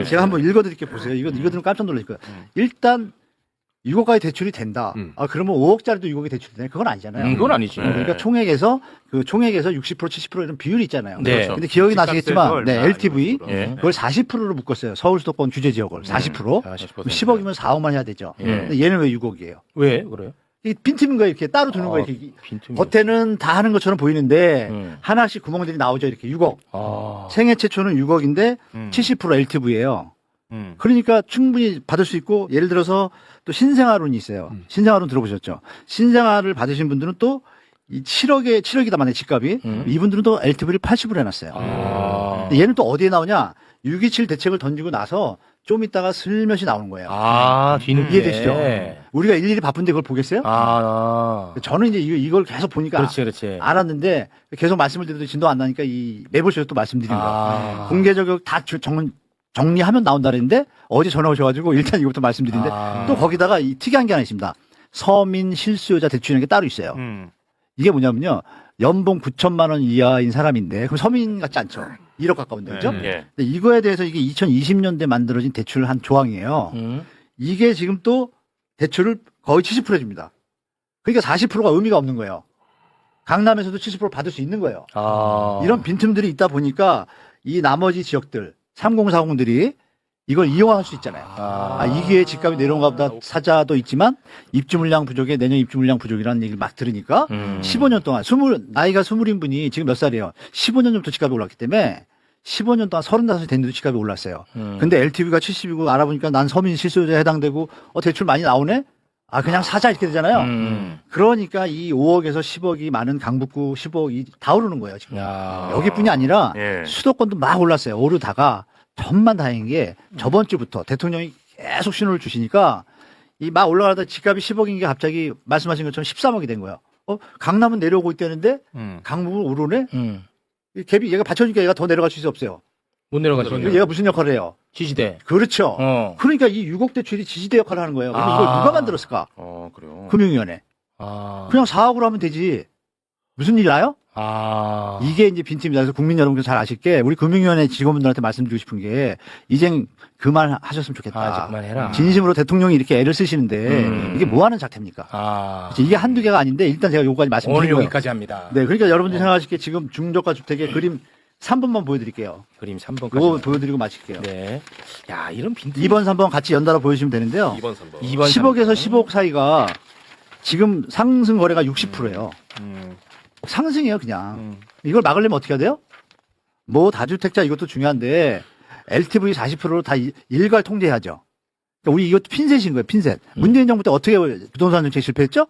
제가 한번 읽어드릴게요. 보세요. 이거 들으면 깜짝 놀랄 거예요. 일단 6억까지 대출이 된다. 그러면 5억짜리도 6억이 대출이 되냐? 그건 아니잖아요. 그건 아니지. 그러니까 총액에서 60% 70% 이런 비율이 있잖아요. 근데 기억이 나시겠지만 LTV 그걸 40%로 묶었어요. 서울 수도권 규제 지역을 40%. 10억이면 4억만 해야 되죠. 근데 얘는 왜 6억이에요? 왜 그래요? 이 빈틈인 거예요. 이렇게 따로 두는 거예요. 이렇게. 겉에는 다 하는 것처럼 보이는데 하나씩 구멍들이 나오죠. 이렇게 6억. 생애 최초는 6억인데 70% LTV예요. 그러니까 충분히 받을 수 있고 예를 들어서 또 신생아론이 있어요. 신생아론 들어보셨죠? 신생아를 받으신 분들은 또 이 7억이다 만약에 집값이 이분들은 또 LTV를 80으로 해놨어요. 얘는 또 어디에 나오냐? 627 대책을 던지고 나서 좀 있다가 슬며시 나오는 거예요. 뒤늦게. 이해되시죠? 우리가 일일이 바쁜데 그걸 보겠어요? 저는 이제 이걸 계속 보니까 알았는데 계속 말씀을 드려도 진도 안 나니까 이 매불쇼에서 또 말씀드린 거예요. 공개 저격 다 정리하면 나온다 그랬는데 어제 전화 오셔가지고 일단 이것부터 말씀드리는데 또 거기다가 이 특이한 게 하나 있습니다. 서민 실수요자 대출이라는 게 따로 있어요. 이게 뭐냐면요. 연봉 9천만 원 이하인 사람인데 그럼 서민 같지 않죠. 1억 가까운데 그죠? 근데 이거에 대해서 이게 2020년대 만들어진 대출 한 조항이에요. 이게 지금 또 대출을 거의 70% 해줍니다. 그러니까 40%가 의미가 없는 거예요. 강남에서도 70% 받을 수 있는 거예요. 이런 빈틈들이 있다 보니까 이 나머지 지역들 3040들이 이걸 이용할 수 있잖아요. 이 기회에 집값이 내려온가 보다 사자도 있지만 입주 물량 부족에 내년 입주 물량 부족이라는 얘기를 막 들으니까 15년 동안 나이가 20인 분이 지금 몇 살이에요? 15년 전부터 집값이 올랐기 때문에 15년 동안 35이 됐는데도 집값이 올랐어요. 근데 LTV가 70이고 알아보니까 난 서민 실수요자에 해당되고 대출 많이 나오네? 아, 그냥 사자 이렇게 되잖아요. 그러니까 이 5억에서 10억이 많은 강북구 10억이 다 오르는 거예요, 지금. 여기뿐이 아니라 예. 수도권도 막 올랐어요. 오르다가 천만 다행인 게 저번 주부터 대통령이 계속 신호를 주시니까 이 막 올라가다 집값이 10억인 게 갑자기 말씀하신 것처럼 13억이 된 거예요. 강남은 내려오고 있다는데 강북은 오르네? 이 갭이 얘가 받쳐주니까 얘가 더 내려갈 수 없어요. 못 내려가죠. 얘가 무슨 역할을 해요? 지지대. 그렇죠. 그러니까 이 6억 대출이 지지대 역할을 하는 거예요. 그럼 이걸 누가 만들었을까? 그래요. 금융위원회. 그냥 4억으로 하면 되지. 무슨 일 나요? 이게 이제 빈틈이다. 그래서 국민 여러분께서 잘 아실 게 우리 금융위원회 직원분들한테 말씀드리고 싶은 게 이젠 그만하셨으면 좋겠다. 이제 그만해라. 진심으로 대통령이 이렇게 애를 쓰시는데 이게 뭐 하는 작태입니까? 이게 한두 개가 아닌데 일단 제가 요거까지 말씀드린 오늘 거예요. 여기까지 합니다. 네, 그러니까 여러분들이 생각하실 게 지금 중저가 주택의 그림 3번만 보여드릴게요. 그림 3번까지. 이거 보여드리고 마칠게요. 네. 야, 이런 빈틈. 2번, 3번 같이 연달아 보여주시면 되는데요. 2번, 3번. 2번, 10억에서 15억 사이가 지금 상승 거래가 60%예요. 상승이에요, 그냥. 이걸 막으려면 어떻게 해야 돼요? 뭐 다주택자 이것도 중요한데 LTV 40%로 다 일괄 통제해야죠. 그러니까 우리 이것도 핀셋인 거예요, 핀셋. 문재인 정부 때 어떻게 부동산 정책 실패했죠?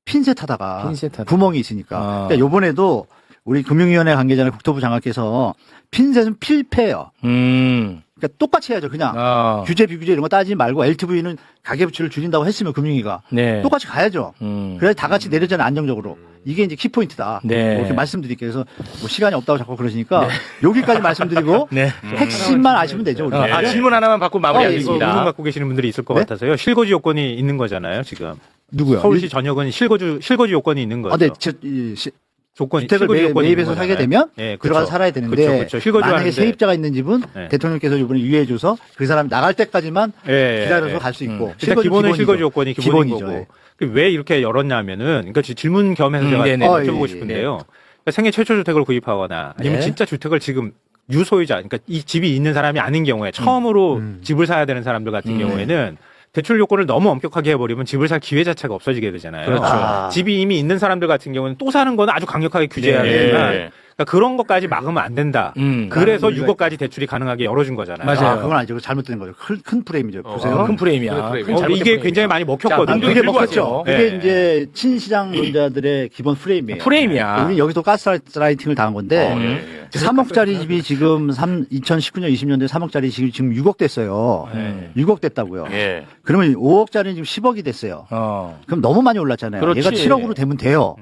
핀셋 하다가 구멍이 있으니까. 그러니까 요번에도 우리 금융위원회 관계자나 국토부 장관께서 핀셋은 필패예요. 그러니까 똑같이 해야죠. 그냥 규제 비규제 이런 거 따지지 말고 LTV는 가계부채를 줄인다고 했으면 금융위가 똑같이 가야죠. 그래야 다 같이 내려잖아요, 안정적으로. 이게 이제 키포인트다. 네. 이렇게 말씀드릴게요. 그래서 뭐 시간이 없다고 자꾸 그러시니까 여기까지 말씀드리고 핵심만 아시면 되죠. 우리가. 질문 하나만 받고 마무리하겠습니다. 의문 갖고 계시는 분들이 있을 것 같아서요. 실거주 요건이 있는 거잖아요, 지금. 누구요? 서울시 전역은 실거주 요건이 있는 거죠. 네, 조건이 주택을 매입해서 사게 되면 네, 들어가서 살아야 되는데 그렇죠. 실거주 만약에 하는데. 세입자가 있는 집은 대통령께서 이번에 유예해줘서 그 사람이 나갈 때까지만 기다려서 갈 수 있고 일단 기본은 실거주 요건이 기본인 거고 왜 이렇게 열었냐면은 그러니까 질문 겸해서 제가 여쭤보고 싶은데요. 그러니까 생애 최초 주택을 구입하거나 아니면 진짜 주택을 지금 유소유자 그러니까 이 집이 있는 사람이 아닌 경우에 처음으로 집을 사야 되는 사람들 같은 경우에는 대출 요건을 너무 엄격하게 해버리면 집을 살 기회 자체가 없어지게 되잖아요. 그렇죠. 집이 이미 있는 사람들 같은 경우는 또 사는 건 아주 강력하게 규제해야 되지만 그러니까 그런 것까지 막으면 안 된다. 그래서 6억까지 대출이 가능하게 열어준 거잖아요. 맞아요. 그건 아니죠. 잘못된 거죠. 큰 프레임이죠. 보세요. 큰 프레임이야. 이게 굉장히 많이 먹혔거든요. 그게 먹혔죠. 그게 이제 친시장론자들의 기본 프레임이에요. 프레임이야. 우리 여기서 가스라이팅을 당한 건데 3억짜리 집이 지금 2019년, 20년도에 3억짜리 지금 6억 됐어요. 6억 됐다고요. 그러면 5억짜리는 지금 10억이 됐어요. 그럼 너무 많이 올랐잖아요. 그렇지. 얘가 7억으로 되면 돼요.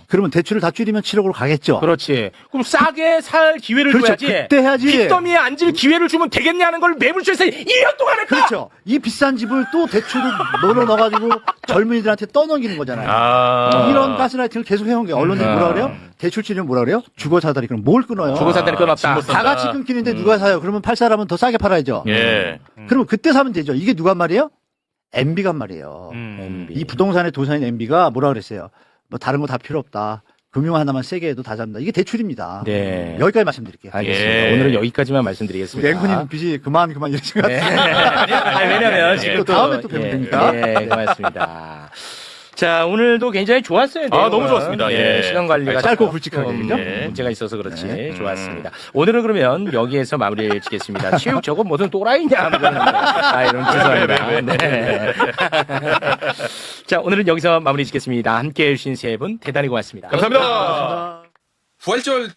그러면 대출을 다 줄이면 7억으로 가겠죠. 그렇지. 그럼 싸게 살 기회를 그렇죠. 줘야지. 그때 해야지. 빚더미에 앉을 기회를 주면 되겠냐는 걸 매물쇼에서 1년 동안 했다. 그렇죠. 이 비싼 집을 또 대출을 넣어가지고 젊은이들한테 떠넘기는 거잖아요. 이런 가스라이팅을 계속 해온 게 언론들이 뭐라 그래요? 대출 치료는 뭐라 그래요? 주거 사다리. 그럼 뭘 끊어요? 주거 사다리 끊었다. 다 같이 끊기는데 누가 사요? 그러면 팔 사람은 더 싸게 팔아야죠. 그러면 그때 사면 되죠. 이게 누가 한 말이에요? MB가 한 말이에요. 이 부동산의 도산인 MB가 뭐라 그랬어요? 뭐 다른 거 다 필요 없다. 금융 하나만 세게 해도 다 잡는다. 이게 대출입니다. 여기까지 말씀드릴게요. 알겠습니다. 오늘은 여기까지만 말씀드리겠습니다. 앵커님 빚이 그만 이러신 것 같아요. 왜냐면 지금 또 다음에 또 뵈면 되니까. 고맙습니다. 자, 오늘도 굉장히 좋았어요. 너무 좋았습니다. 시간 관리가 짧고 굵직하게. 문제가 있어서 그렇지. 좋았습니다. 오늘은 그러면 여기에서 마무리를 짓겠습니다. 체육 저거 무슨 또라이냐. 이런 죄송합니다. 네. 자, 오늘은 여기서 마무리 짓겠습니다. 함께 해주신 세 분 대단히 고맙습니다. 감사합니다. 부활절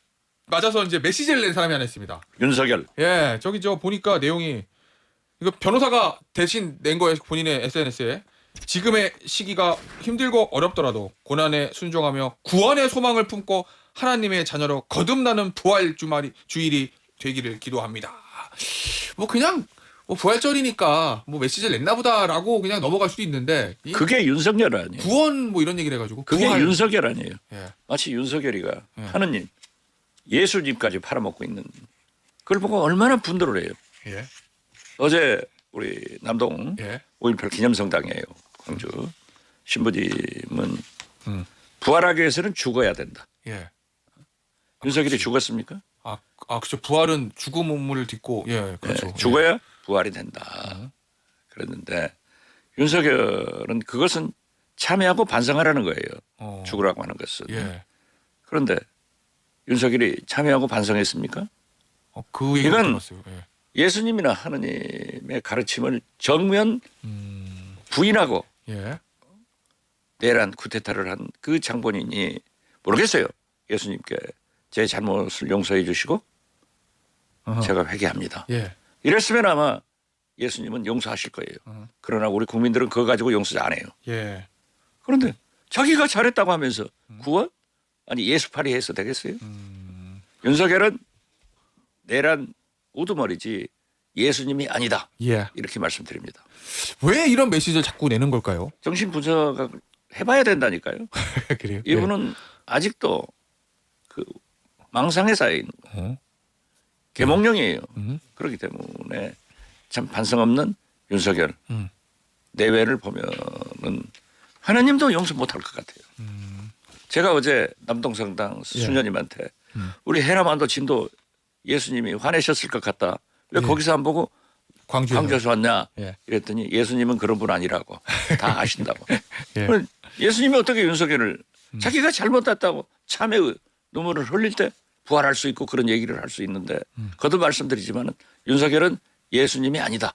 맞아서 이제 메시지를 낸 사람이 하나 있습니다. 윤석열. 예, 저기 보니까 내용이 이거 변호사가 대신 낸 거예요. 본인의 SNS에. 지금의 시기가 힘들고 어렵더라도 고난에 순종하며 구원의 소망을 품고 하나님의 자녀로 거듭나는 부활 주일이 되기를 기도합니다. 뭐 그냥 부활절이니까 뭐 메시지를 냈나 보다라고 그냥 넘어갈 수도 있는데 그게 윤석열 아니에요. 구원 뭐 이런 얘기를 해가지고 그게 부활. 윤석열 아니에요. 예. 마치 윤석열이가 하느님 예수님까지 팔아먹고 있는 그걸 보고 얼마나 분노를 해요. 예. 어제 우리 남동 5.18 기념성당이에요. 광주 신부님은 부활하기 위해서는 죽어야 된다. 예. 윤석열이 죽었습니까? 그렇죠. 부활은 죽음을 딛고 그렇죠. 죽어야 부활이 된다. 그랬는데 윤석열은 그것은 참여하고 반성하라는 거예요. 죽으라고 하는 것은. 그런데 윤석열이 참여하고 반성했습니까? 그 얘기를 이건 들었어요. 예수님이나 하느님의 가르침을 정면 부인하고 내란 쿠데타를 한 그 장본인이 모르겠어요. 예수님께 제 잘못을 용서해 주시고 제가 회개합니다. 예. 이랬으면 아마 예수님은 용서하실 거예요. 그러나 우리 국민들은 그거 가지고 용서 안 해요. 예. 그런데 자기가 잘했다고 하면서 구원? 아니 예수팔이 해서 되겠어요? 윤석열은 내란 우두머리지 예수님이 아니다. 예. 이렇게 말씀드립니다. 왜 이런 메시지를 자꾸 내는 걸까요? 정신 분석 해봐야 된다니까요. 그래요? 이분은 아직도 그 망상에 쌓여 있는 거예요. 계몽령이에요. 그렇기 때문에 참 반성 없는 윤석열 내외를 보면은 하나님도 용서 못할 것 같아요. 제가 어제 남동성당 수녀님한테 우리 해남안도 진도 예수님이 화내셨을 것 같다. 왜 거기서 안 보고 광주에서 왔냐? 이랬더니 예수님은 그런 분 아니라고 다 아신다고. 예수님이 어떻게 윤석열을 자기가 잘못했다고 참의 눈물을 흘릴 때 부활할 수 있고 그런 얘기를 할 수 있는데 거듭 말씀드리지만은 윤석열은 예수님이 아니다.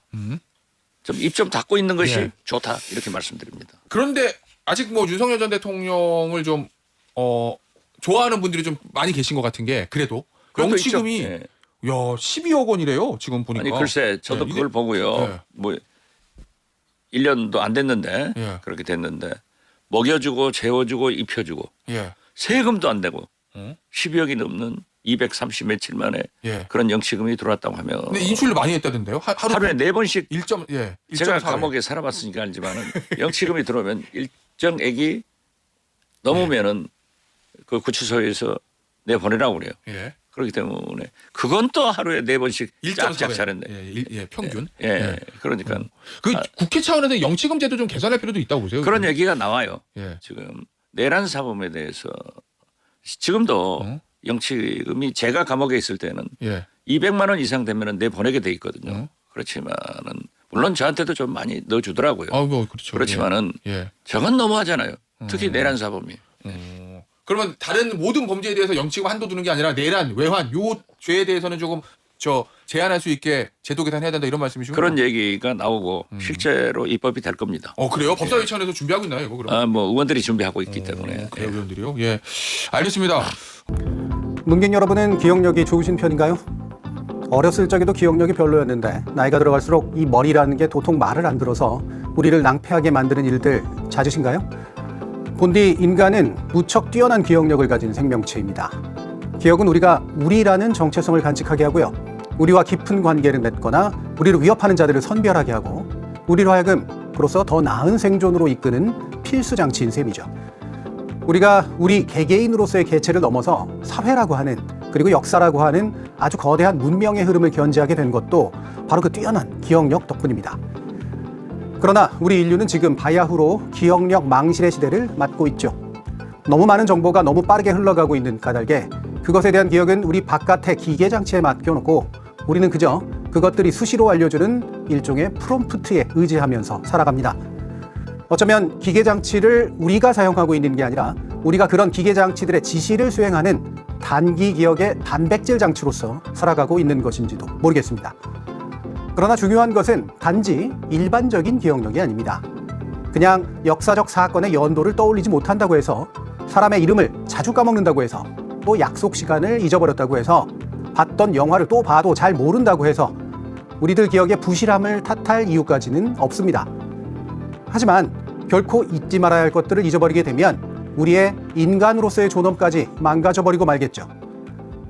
좀 입 좀 닫고 있는 것이 좋다 이렇게 말씀드립니다. 그런데 아직 뭐 윤석열 전 대통령을 좀 좋아하는 분들이 좀 많이 계신 것 같은 게 그래도 영치금이 야 12억 원이래요 지금 보니까. 아니 글쎄 저도 그걸 보고요. 뭐 1년도 안 됐는데 그렇게 됐는데 먹여주고 재워주고 입혀주고 세금도 안 내고 12억이 넘는 230 며칠 만에 그런 영치금이 들어왔다고 하면. 근데 인출을 많이 했다던데요? 하루에 4번씩 1.4회. 제가 감옥에 살아봤으니까 알지만은 영치금이 들어오면 일정액이 넘으면은 그 구치소에서 내보내라고 그래요. 그렇기 때문에 그건 또 하루에 4번씩 짝짝 잘했네. 평균. 그러니까 그 국회 차원에서 영치금 제도 좀 개선할 필요도 있다고 보세요. 그런 얘기가 나와요. 지금 내란 사범에 대해서 지금도 영치금이 제가 감옥에 있을 때는 200만 원 이상 되면은 내보내게 돼 있거든요. 그렇지만은 물론 저한테도 좀 많이 넣어주더라고요. 그렇죠. 그렇지만은 저건 너무하잖아요. 특히 내란 사범이. 그러면 다른 모든 범죄에 대해서 영치금 한도 두는 게 아니라 내란, 외환 요 죄에 대해서는 조금 제한할 수 있게 제도 개선해야 된다 이런 말씀이시군요. 그런 얘기가 나오고 실제로 입법이 될 겁니다. 그래요? 법사위 차원에서 준비하고 있나요, 이거 그럼? 뭐 의원들이 준비하고 있기 때문에. 그래요, 의원들이요? 예, 알겠습니다. 문객 여러분은 기억력이 좋으신 편인가요? 어렸을 적에도 기억력이 별로였는데 나이가 들어갈수록 이 머리라는 게 도통 말을 안 들어서 우리를 낭패하게 만드는 일들 잦으신가요? 본디 인간은 무척 뛰어난 기억력을 가진 생명체입니다. 기억은 우리라는 정체성을 간직하게 하고요. 우리와 깊은 관계를 맺거나 우리를 위협하는 자들을 선별하게 하고 우리로 하여금 그로써 더 나은 생존으로 이끄는 필수 장치인 셈이죠. 우리가 우리 개개인으로서의 개체를 넘어서 사회라고 하는 그리고 역사라고 하는 아주 거대한 문명의 흐름을 견지하게 된 것도 바로 그 뛰어난 기억력 덕분입니다. 그러나 우리 인류는 지금 바야흐로 기억력 망실의 시대를 맞고 있죠. 너무 많은 정보가 너무 빠르게 흘러가고 있는 까닭에 그것에 대한 기억은 우리 바깥의 기계 장치에 맡겨놓고 우리는 그저 그것들이 수시로 알려주는 일종의 프롬프트에 의지하면서 살아갑니다. 어쩌면 기계 장치를 우리가 사용하고 있는 게 아니라 우리가 그런 기계 장치들의 지시를 수행하는 단기 기억의 단백질 장치로서 살아가고 있는 것인지도 모르겠습니다. 그러나 중요한 것은 단지 일반적인 기억력이 아닙니다. 그냥 역사적 사건의 연도를 떠올리지 못한다고 해서 사람의 이름을 자주 까먹는다고 해서 또 약속 시간을 잊어버렸다고 해서 봤던 영화를 또 봐도 잘 모른다고 해서 우리들 기억의 부실함을 탓할 이유까지는 없습니다. 하지만 결코 잊지 말아야 할 것들을 잊어버리게 되면 우리의 인간으로서의 존엄까지 망가져버리고 말겠죠.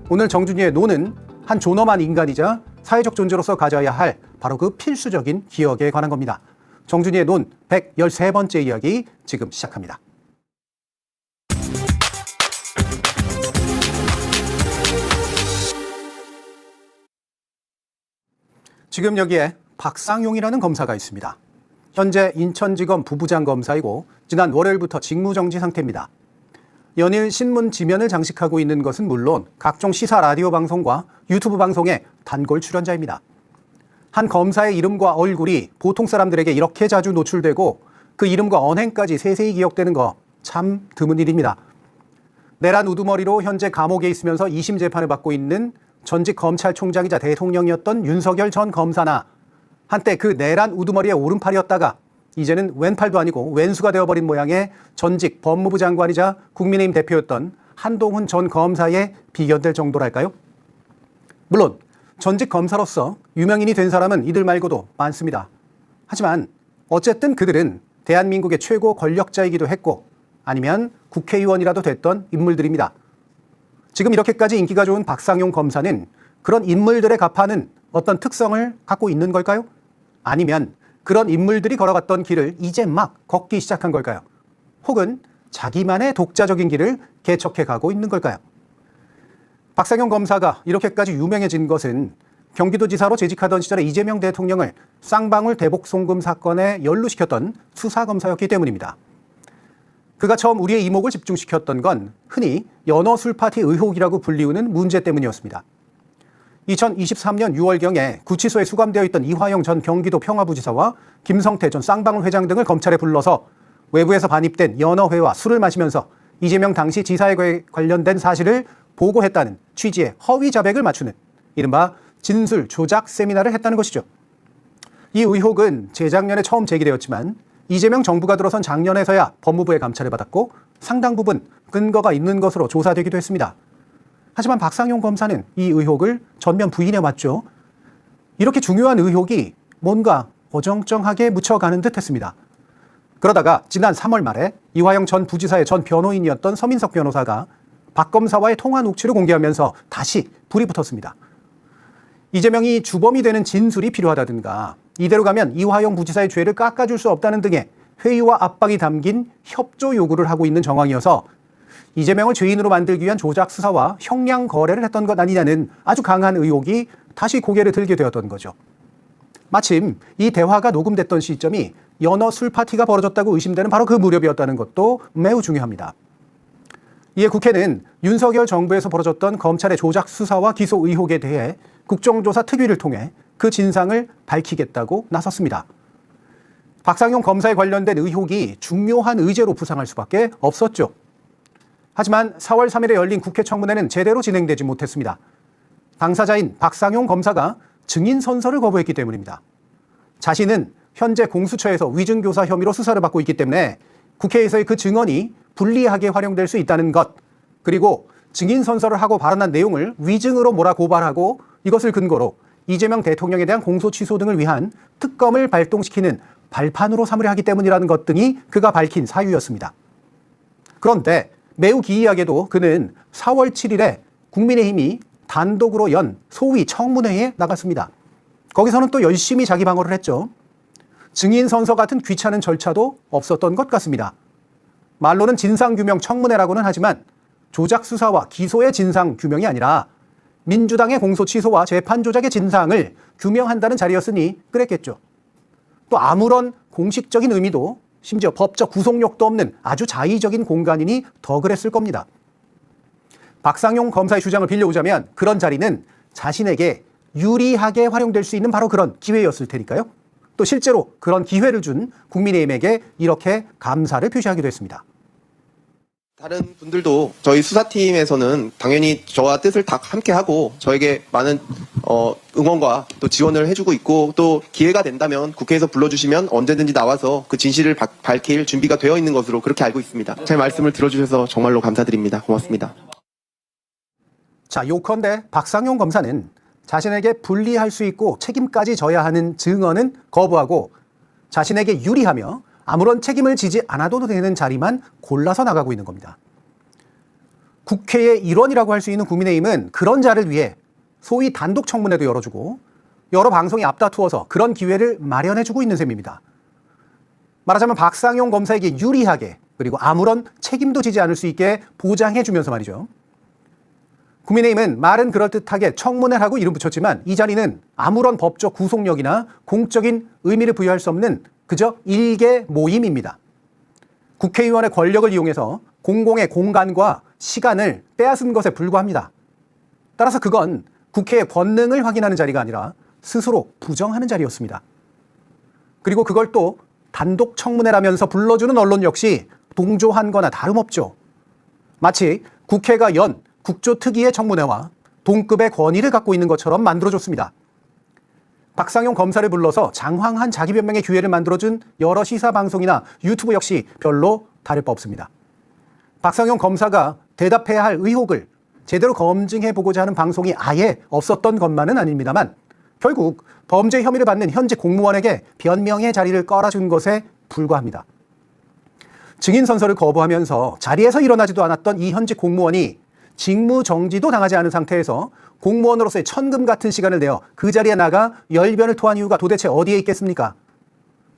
오늘 정준이의 논은 한 존엄한 인간이자 사회적 존재로서 가져야 할 바로 그 필수적인 기억에 관한 겁니다. 정준이의 논 113번째 이야기 지금 시작합니다. 지금 여기에 박상용이라는 검사가 있습니다. 현재 인천지검 부부장 검사이고 지난 월요일부터 직무정지 상태입니다. 연일 신문 지면을 장식하고 있는 것은 물론 각종 시사 라디오 방송과 유튜브 방송의 단골 출연자입니다. 한 검사의 이름과 얼굴이 보통 사람들에게 이렇게 자주 노출되고 그 이름과 언행까지 세세히 기억되는 거 참 드문 일입니다. 내란 우두머리로 현재 감옥에 있으면서 2심 재판을 받고 있는 전직 검찰총장이자 대통령이었던 윤석열 전 검사나 한때 그 내란 우두머리의 오른팔이었다가 이제는 왼팔도 아니고 왼수가 되어버린 모양의 전직 법무부 장관이자 국민의힘 대표였던 한동훈 전 검사에 비견될 정도랄까요? 물론 전직 검사로서 유명인이 된 사람은 이들 말고도 많습니다. 하지만 어쨌든 그들은 대한민국의 최고 권력자이기도 했고 아니면 국회의원이라도 됐던 인물들입니다. 지금 이렇게까지 인기가 좋은 박상용 검사는 그런 인물들에 갑하는 어떤 특성을 갖고 있는 걸까요? 아니면 그런 인물들이 걸어갔던 길을 이제 막 걷기 시작한 걸까요? 혹은 자기만의 독자적인 길을 개척해 가고 있는 걸까요? 박상용 검사가 이렇게까지 유명해진 것은 경기도지사로 재직하던 시절에 이재명 대통령을 쌍방울 대북 송금 사건에 연루시켰던 수사검사였기 때문입니다. 그가 처음 우리의 이목을 집중시켰던 건 흔히 연어 술파티 의혹이라고 불리우는 문제 때문이었습니다. 2023년 6월경에 구치소에 수감되어 있던 이화영 전 경기도 평화부지사와 김성태 전 쌍방울 회장 등을 검찰에 불러서 외부에서 반입된 연어회와 술을 마시면서 이재명 당시 지사에 관련된 사실을 보고했다는 취지의 허위 자백을 맞추는 이른바 진술 조작 세미나를 했다는 것이죠. 이 의혹은 재작년에 처음 제기되었지만 이재명 정부가 들어선 작년에서야 법무부의 감찰을 받았고 상당 부분 근거가 있는 것으로 조사되기도 했습니다. 하지만 박상용 검사는 이 의혹을 전면 부인해왔죠. 이렇게 중요한 의혹이 뭔가 어정쩡하게 묻혀가는 듯 했습니다. 그러다가 지난 3월 말에 이화영 전 부지사의 전 변호인이었던 서민석 변호사가 박 검사와의 통화 녹취를 공개하면서 다시 불이 붙었습니다. 이재명이 주범이 되는 진술이 필요하다든가 이대로 가면 이화영 부지사의 죄를 깎아줄 수 없다는 등의 회유와 압박이 담긴 협조 요구를 하고 있는 정황이어서 이재명을 죄인으로 만들기 위한 조작 수사와 형량 거래를 했던 것 아니냐는 아주 강한 의혹이 다시 고개를 들게 되었던 거죠. 마침 이 대화가 녹음됐던 시점이 연어 술 파티가 벌어졌다고 의심되는 바로 그 무렵이었다는 것도 매우 중요합니다. 이에 국회는 윤석열 정부에서 벌어졌던 검찰의 조작 수사와 기소 의혹에 대해 국정조사 특위를 통해 그 진상을 밝히겠다고 나섰습니다. 박상용 검사에 관련된 의혹이 중요한 의제로 부상할 수밖에 없었죠. 하지만 4월 3일에 열린 국회 청문회는 제대로 진행되지 못했습니다. 당사자인 박상용 검사가 증인 선서를 거부했기 때문입니다. 자신은 현재 공수처에서 위증교사 혐의로 수사를 받고 있기 때문에 국회에서의 그 증언이 불리하게 활용될 수 있다는 것, 그리고 증인 선서를 하고 발언한 내용을 위증으로 몰아 고발하고 이것을 근거로 이재명 대통령에 대한 공소 취소 등을 위한 특검을 발동시키는 발판으로 삼으려 하기 때문이라는 것 등이 그가 밝힌 사유였습니다. 그런데 매우 기이하게도 그는 4월 7일에 국민의힘이 단독으로 연 소위 청문회에 나갔습니다. 거기서는 또 열심히 자기 방어를 했죠. 증인 선서 같은 귀찮은 절차도 없었던 것 같습니다. 말로는 진상규명 청문회라고는 하지만 조작 수사와 기소의 진상규명이 아니라 민주당의 공소 취소와 재판 조작의 진상을 규명한다는 자리였으니 그랬겠죠. 또 아무런 공식적인 의미도 심지어 법적 구속력도 없는 아주 자의적인 공간이니 더 그랬을 겁니다. 박상용 검사의 주장을 빌려오자면 그런 자리는 자신에게 유리하게 활용될 수 있는 바로 그런 기회였을 테니까요. 또 실제로 그런 기회를 준 국민의힘에게 이렇게 감사를 표시하기도 했습니다. 다른 분들도 저희 수사팀에서는 당연히 저와 뜻을 다 함께하고 저에게 많은 응원과 또 지원을 해주고 있고 또 기회가 된다면 국회에서 불러주시면 언제든지 나와서 그 진실을 밝힐 준비가 되어 있는 것으로 그렇게 알고 있습니다. 제 말씀을 들어주셔서 정말로 감사드립니다. 고맙습니다. 자, 요컨대 박상용 검사는 자신에게 불리할 수 있고 책임까지 져야 하는 증언은 거부하고 자신에게 유리하며 아무런 책임을 지지 않아도 되는 자리만 골라서 나가고 있는 겁니다. 국회의 일원이라고 할 수 있는 국민의힘은 그런 자를 위해 소위 단독 청문회도 열어주고 여러 방송이 앞다투어서 그런 기회를 마련해주고 있는 셈입니다. 말하자면 박상용 검사에게 유리하게 그리고 아무런 책임도 지지 않을 수 있게 보장해주면서 말이죠. 국민의힘은 말은 그럴듯하게 청문회를 하고 이름 붙였지만 이 자리는 아무런 법적 구속력이나 공적인 의미를 부여할 수 없는 그저 일개 모임입니다. 국회의원의 권력을 이용해서 공공의 공간과 시간을 빼앗은 것에 불과합니다. 따라서 그건 국회의 권능을 확인하는 자리가 아니라 스스로 부정하는 자리였습니다. 그리고 그걸 또 단독 청문회라면서 불러주는 언론 역시 동조한 거나 다름없죠. 마치 국회가 연 국조특위의 청문회와 동급의 권위를 갖고 있는 것처럼 만들어줬습니다. 박상용 검사를 불러서 장황한 자기 변명의 기회를 만들어준 여러 시사 방송이나 유튜브 역시 별로 다를 바 없습니다. 박상용 검사가 대답해야 할 의혹을 제대로 검증해보고자 하는 방송이 아예 없었던 것만은 아닙니다만 결국 범죄 혐의를 받는 현직 공무원에게 변명의 자리를 깔아준 것에 불과합니다. 증인 선서를 거부하면서 자리에서 일어나지도 않았던 이 현직 공무원이 직무정지도 당하지 않은 상태에서 공무원으로서의 천금 같은 시간을 내어 그 자리에 나가 열변을 토한 이유가 도대체 어디에 있겠습니까?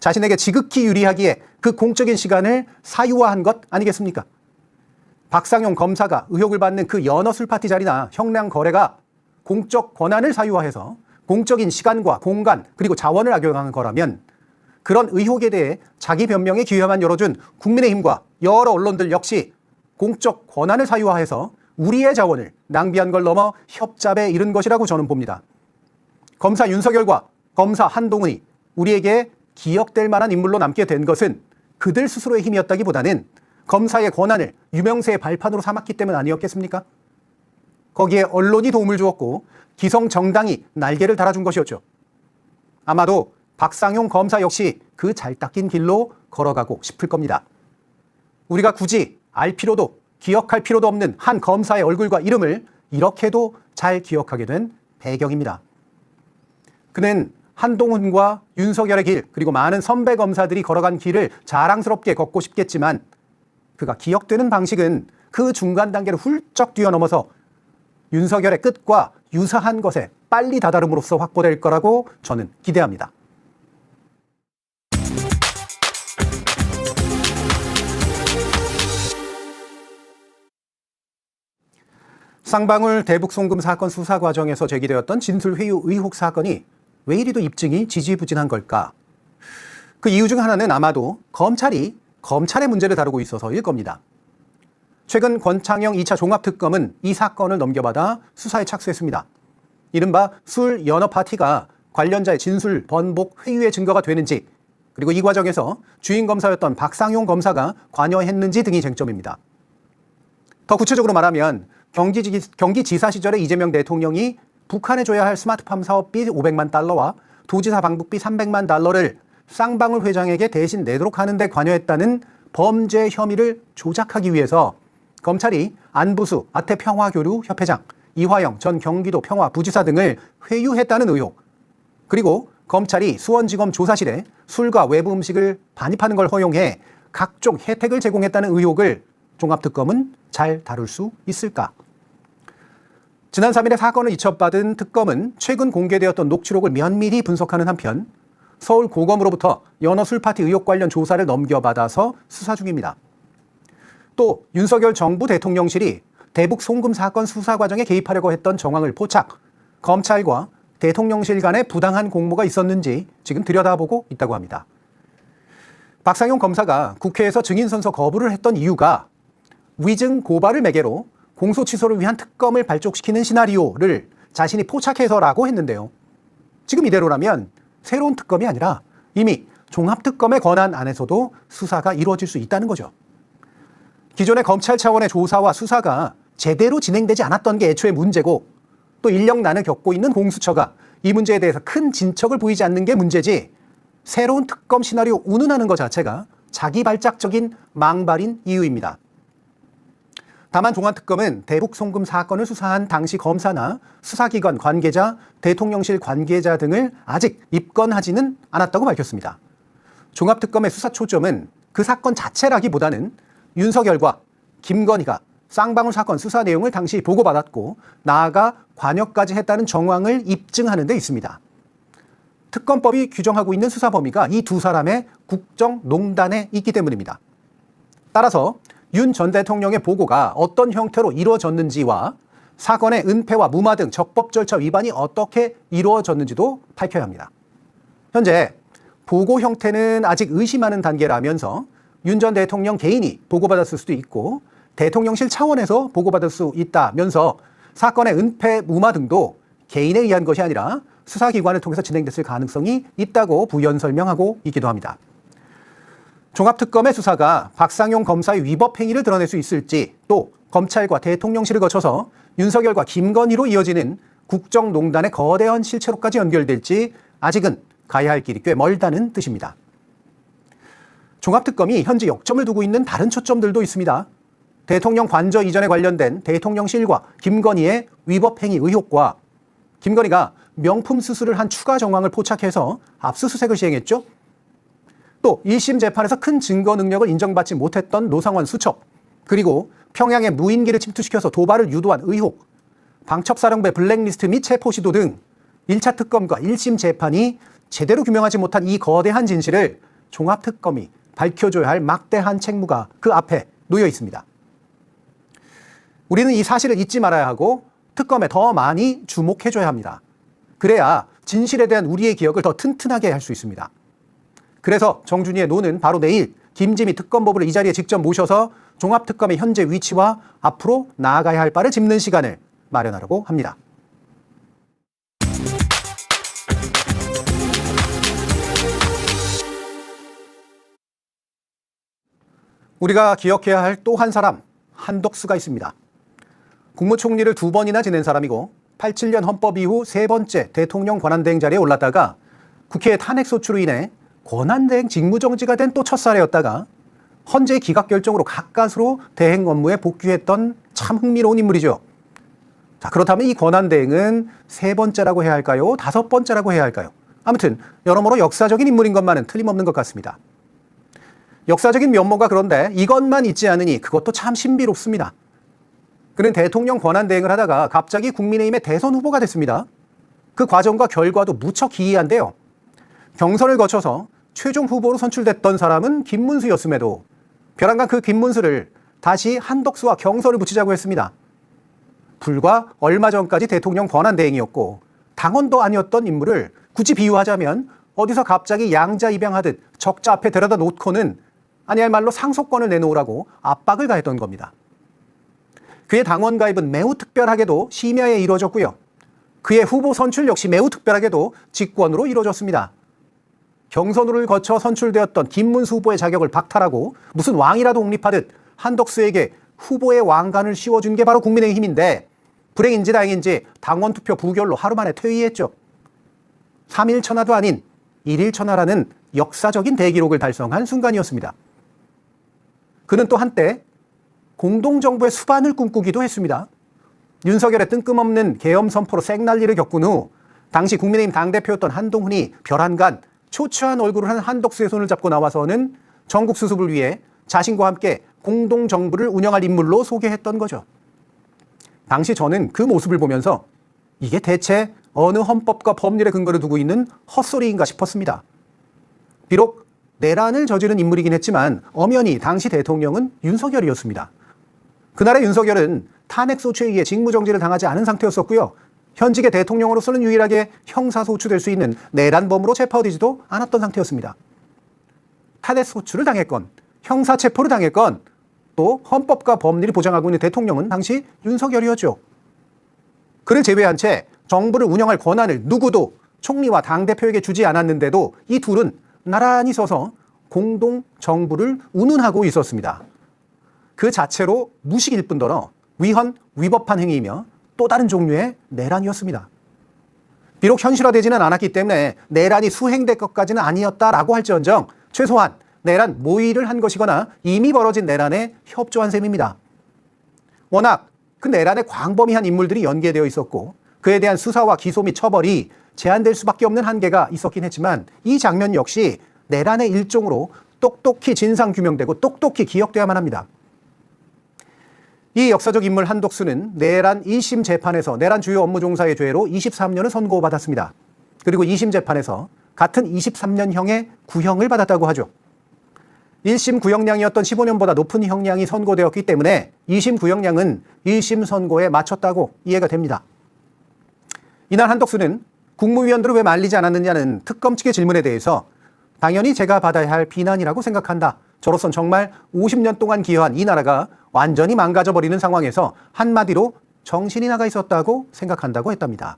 자신에게 지극히 유리하기에 그 공적인 시간을 사유화한 것 아니겠습니까? 박상용 검사가 의혹을 받는 그 연어 술파티 자리나 형량 거래가 공적 권한을 사유화해서 공적인 시간과 공간 그리고 자원을 악용한 거라면 그런 의혹에 대해 자기 변명의 기회만 열어준 국민의힘과 여러 언론들 역시 공적 권한을 사유화해서 우리의 자원을 낭비한 걸 넘어 협잡에 이른 것이라고 저는 봅니다. 검사 윤석열과 검사 한동훈이 우리에게 기억될 만한 인물로 남게 된 것은 그들 스스로의 힘이었다기보다는 검사의 권한을 유명세의 발판으로 삼았기 때문 아니었겠습니까? 거기에 언론이 도움을 주었고 기성정당이 날개를 달아준 것이었죠. 아마도 박상용 검사 역시 그 잘 닦인 길로 걸어가고 싶을 겁니다. 우리가 굳이 알 필요도 기억할 필요도 없는 한 검사의 얼굴과 이름을 이렇게도 잘 기억하게 된 배경입니다. 그는 한동훈과 윤석열의 길 그리고 많은 선배 검사들이 걸어간 길을 자랑스럽게 걷고 싶겠지만 그가 기억되는 방식은 그 중간 단계를 훌쩍 뛰어넘어서 윤석열의 끝과 유사한 것에 빨리 다다름으로써 확보될 거라고 저는 기대합니다. 쌍방울 대북 송금 사건 수사 과정에서 제기되었던 진술회유 의혹 사건이 왜 이리도 입증이 지지부진한 걸까? 그 이유 중 하나는 아마도 검찰이 검찰의 문제를 다루고 있어서일 겁니다. 최근 권창영 2차 종합특검은 이 사건을 넘겨받아 수사에 착수했습니다. 이른바 술 연어 파티가 관련자의 진술 번복 회유의 증거가 되는지 그리고 이 과정에서 주인 검사였던 박상용 검사가 관여했는지 등이 쟁점입니다. 더 구체적으로 말하면 경기지사 시절에 이재명 대통령이 북한에 줘야 할 스마트팜 사업비 500만 달러와 도지사 방북비 300만 달러를 쌍방울 회장에게 대신 내도록 하는 데 관여했다는 범죄 혐의를 조작하기 위해서 검찰이 안부수 아태평화교류협회장, 이화영 전 경기도 평화부지사 등을 회유했다는 의혹, 그리고 검찰이 수원지검 조사실에 술과 외부 음식을 반입하는 걸 허용해 각종 혜택을 제공했다는 의혹을 종합특검은 잘 다룰 수 있을까? 지난 3일에 사건을 이첩받은 특검은 최근 공개되었던 녹취록을 면밀히 분석하는 한편 서울 고검으로부터 연어 술파티 의혹 관련 조사를 넘겨받아서 수사 중입니다. 또 윤석열 정부 대통령실이 대북 송금 사건 수사 과정에 개입하려고 했던 정황을 포착, 검찰과 대통령실 간에 부당한 공모가 있었는지 지금 들여다보고 있다고 합니다. 박상용 검사가 국회에서 증인 선서 거부를 했던 이유가 위증 고발을 매개로 공소 취소를 위한 특검을 발족시키는 시나리오를 자신이 포착해서라고 했는데요. 지금 이대로라면 새로운 특검이 아니라 이미 종합특검의 권한 안에서도 수사가 이루어질 수 있다는 거죠. 기존의 검찰 차원의 조사와 수사가 제대로 진행되지 않았던 게 애초에 문제고 또 인력난을 겪고 있는 공수처가 이 문제에 대해서 큰 진척을 보이지 않는 게 문제지 새로운 특검 시나리오 운운하는 것 자체가 자기 발작적인 망발인 이유입니다. 다만 종합특검은 대북 송금 사건을 수사한 당시 검사나 수사기관 관계자, 대통령실 관계자 등을 아직 입건하지는 않았다고 밝혔습니다. 종합특검의 수사 초점은 그 사건 자체라기보다는 윤석열과 김건희가 쌍방울 사건 수사 내용을 당시 보고받았고 나아가 관여까지 했다는 정황을 입증하는 데 있습니다. 특검법이 규정하고 있는 수사 범위가 이 두 사람의 국정농단에 있기 때문입니다. 따라서 윤 전 대통령의 보고가 어떤 형태로 이루어졌는지와 사건의 은폐와 무마 등 적법 절차 위반이 어떻게 이루어졌는지도 밝혀야 합니다. 현재 보고 형태는 아직 의심하는 단계라면서 윤 전 대통령 개인이 보고받았을 수도 있고 대통령실 차원에서 보고받을 수 있다면서 사건의 은폐, 무마 등도 개인에 의한 것이 아니라 수사기관을 통해서 진행됐을 가능성이 있다고 부연 설명하고 있기도 합니다. 종합특검의 수사가 박상용 검사의 위법 행위를 드러낼 수 있을지 또 검찰과 대통령실을 거쳐서 윤석열과 김건희로 이어지는 국정농단의 거대한 실체로까지 연결될지 아직은 가야 할 길이 꽤 멀다는 뜻입니다. 종합특검이 현재 역점을 두고 있는 다른 초점들도 있습니다. 대통령 관저 이전에 관련된 대통령실과 김건희의 위법 행위 의혹과 김건희가 명품 수수를 한 추가 정황을 포착해서 압수수색을 시행했죠. 또 1심 재판에서 큰 증거 능력을 인정받지 못했던 노상원 수첩, 그리고 평양에 무인기를 침투시켜서 도발을 유도한 의혹, 방첩사령부의 블랙리스트 및 체포시도 등 1차 특검과 1심 재판이 제대로 규명하지 못한 이 거대한 진실을 종합특검이 밝혀줘야 할 막대한 책무가 그 앞에 놓여 있습니다. 우리는 이 사실을 잊지 말아야 하고 특검에 더 많이 주목해줘야 합니다. 그래야 진실에 대한 우리의 기억을 더 튼튼하게 할 수 있습니다. 그래서 정준희의 노는 바로 내일 김지미 특검법을 이 자리에 직접 모셔서 종합특검의 현재 위치와 앞으로 나아가야 할 바를 짚는 시간을 마련하려고 합니다. 우리가 기억해야 할 또 한 사람, 한덕수가 있습니다. 국무총리를 2번이나 지낸 사람이고 87년 헌법 이후 3번째 대통령 권한대행 자리에 올랐다가 국회의 탄핵소추로 인해 권한대행 직무정지가 된 또 첫사례였다가 헌재 기각결정으로 가까스로 대행 업무에 복귀했던 참 흥미로운 인물이죠. 자, 그렇다면 이 권한대행은 3번째라고 해야 할까요? 5번째라고 해야 할까요? 아무튼 여러모로 역사적인 인물인 것만은 틀림없는 것 같습니다. 역사적인 면모가 그런데 이것만 있지 않으니 그것도 참 신비롭습니다. 그는 대통령 권한대행을 하다가 갑자기 국민의힘의 대선 후보가 됐습니다. 그 과정과 결과도 무척 기이한데요. 경선을 거쳐서 최종 후보로 선출됐던 사람은 김문수였음에도 벼랑간 그 김문수를 다시 한덕수와 경선을 붙이자고 했습니다. 불과 얼마 전까지 대통령 권한대행이었고 당원도 아니었던 인물을 굳이 비유하자면 어디서 갑자기 양자 입양하듯 적자 앞에 데려다 놓고는 아니할 말로 상속권을 내놓으라고 압박을 가했던 겁니다. 그의 당원 가입은 매우 특별하게도 심야에 이루어졌고요. 그의 후보 선출 역시 매우 특별하게도 직권으로 이루어졌습니다. 경선을 거쳐 선출되었던 김문수 후보의 자격을 박탈하고 무슨 왕이라도 옹립하듯 한덕수에게 후보의 왕관을 씌워준 게 바로 국민의힘인데 불행인지 다행인지 당원 투표 부결로 하루 만에 퇴위했죠. 3일 천하도 아닌 1일 천하라는 역사적인 대기록을 달성한 순간이었습니다. 그는 또 한때 공동정부의 수반을 꿈꾸기도 했습니다. 윤석열의 뜬금없는 계엄 선포로 생난리를 겪은 후 당시 국민의힘 당대표였던 한동훈이 별한간 초췌한 얼굴을 한 한덕수의 손을 잡고 나와서는 전국 수습을 위해 자신과 함께 공동정부를 운영할 인물로 소개했던 거죠. 당시 저는 그 모습을 보면서 이게 대체 어느 헌법과 법률의 근거를 두고 있는 헛소리인가 싶었습니다. 비록 내란을 저지른 인물이긴 했지만 엄연히 당시 대통령은 윤석열이었습니다. 그날의 윤석열은 탄핵소추에 의해 직무정지를 당하지 않은 상태였었고요. 현직의 대통령으로서는 유일하게 형사소추될 수 있는 내란범으로 체포되지도 않았던 상태였습니다. 탄핵소추를 당했건 형사체포를 당했건 또 헌법과 법률이 보장하고 있는 대통령은 당시 윤석열이었죠. 그를 제외한 채 정부를 운영할 권한을 누구도 총리와 당대표에게 주지 않았는데도 이 둘은 나란히 서서 공동정부를 운운하고 있었습니다. 그 자체로 무식일 뿐더러 위헌, 위법한 행위이며 또 다른 종류의 내란이었습니다. 비록 현실화되지는 않았기 때문에 내란이 수행될 것까지는 아니었다라고 할지언정 최소한 내란 모의를 한 것이거나 이미 벌어진 내란에 협조한 셈입니다. 워낙 그 내란에 광범위한 인물들이 연계되어 있었고 그에 대한 수사와 기소 및 처벌이 제한될 수밖에 없는 한계가 있었긴 했지만 이 장면 역시 내란의 일종으로 똑똑히 진상규명되고 똑똑히 기억돼야만 합니다. 이 역사적 인물 한덕수는 내란 1심 재판에서 내란 주요 업무 종사의 죄로 23년을 선고받았습니다. 그리고 2심 재판에서 같은 23년형의 구형을 받았다고 하죠. 1심 구형량이었던 15년보다 높은 형량이 선고되었기 때문에 2심 구형량은 1심 선고에 맞췄다고 이해가 됩니다. 이날 한덕수는 국무위원들을 왜 말리지 않았느냐는 특검 측의 질문에 대해서 당연히 제가 받아야 할 비난이라고 생각한다. 저로선 정말 50년 동안 기여한 이 나라가 완전히 망가져버리는 상황에서 한마디로 정신이 나가 있었다고 생각한다고 했답니다.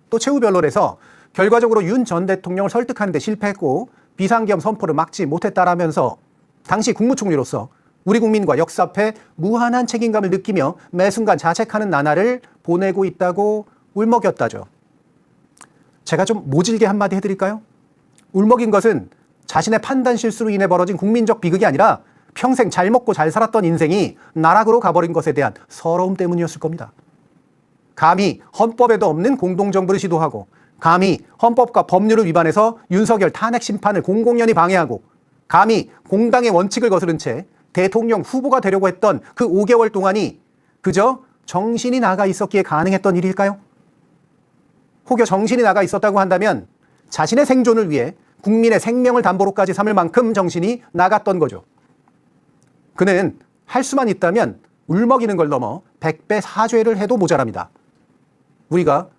또 최후 변론에서 결과적으로 윤 전 대통령을 설득하는 데 실패했고 비상계엄 선포를 막지 못했다라면서 당시 국무총리로서 우리 국민과 역사 앞에 무한한 책임감을 느끼며 매 순간 자책하는 나날을 보내고 있다고 울먹였다죠. 제가 좀 모질게 한마디 해드릴까요? 울먹인 것은 자신의 판단 실수로 인해 벌어진 국민적 비극이 아니라 평생 잘 먹고 잘 살았던 인생이 나락으로 가버린 것에 대한 서러움 때문이었을 겁니다. 감히 헌법에도 없는 공동정부를 시도하고 감히 헌법과 법률을 위반해서 윤석열 탄핵 심판을 공공연히 방해하고 감히 공당의 원칙을 거스른 채 대통령 후보가 되려고 했던 그 5개월 동안이 그저 정신이 나가 있었기에 가능했던 일일까요? 혹여 정신이 나가 있었다고 한다면 자신의 생존을 위해 국민의 생명을 담보로까지 삼을 만큼 정신이 나갔던 거죠. 그는 할 수만 있다면 울먹이는 걸 넘어 100배 사죄를 해도 모자랍니다. 우리가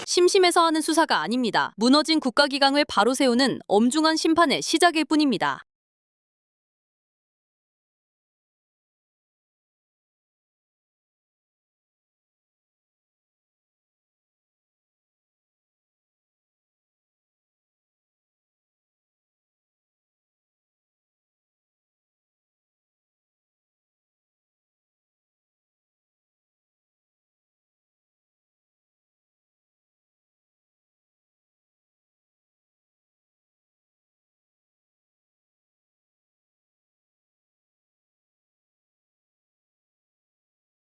심심해서 하는 수사가 아닙니다. 무너진 국가기강을 바로 세우는 엄중한 심판의 시작일 뿐입니다.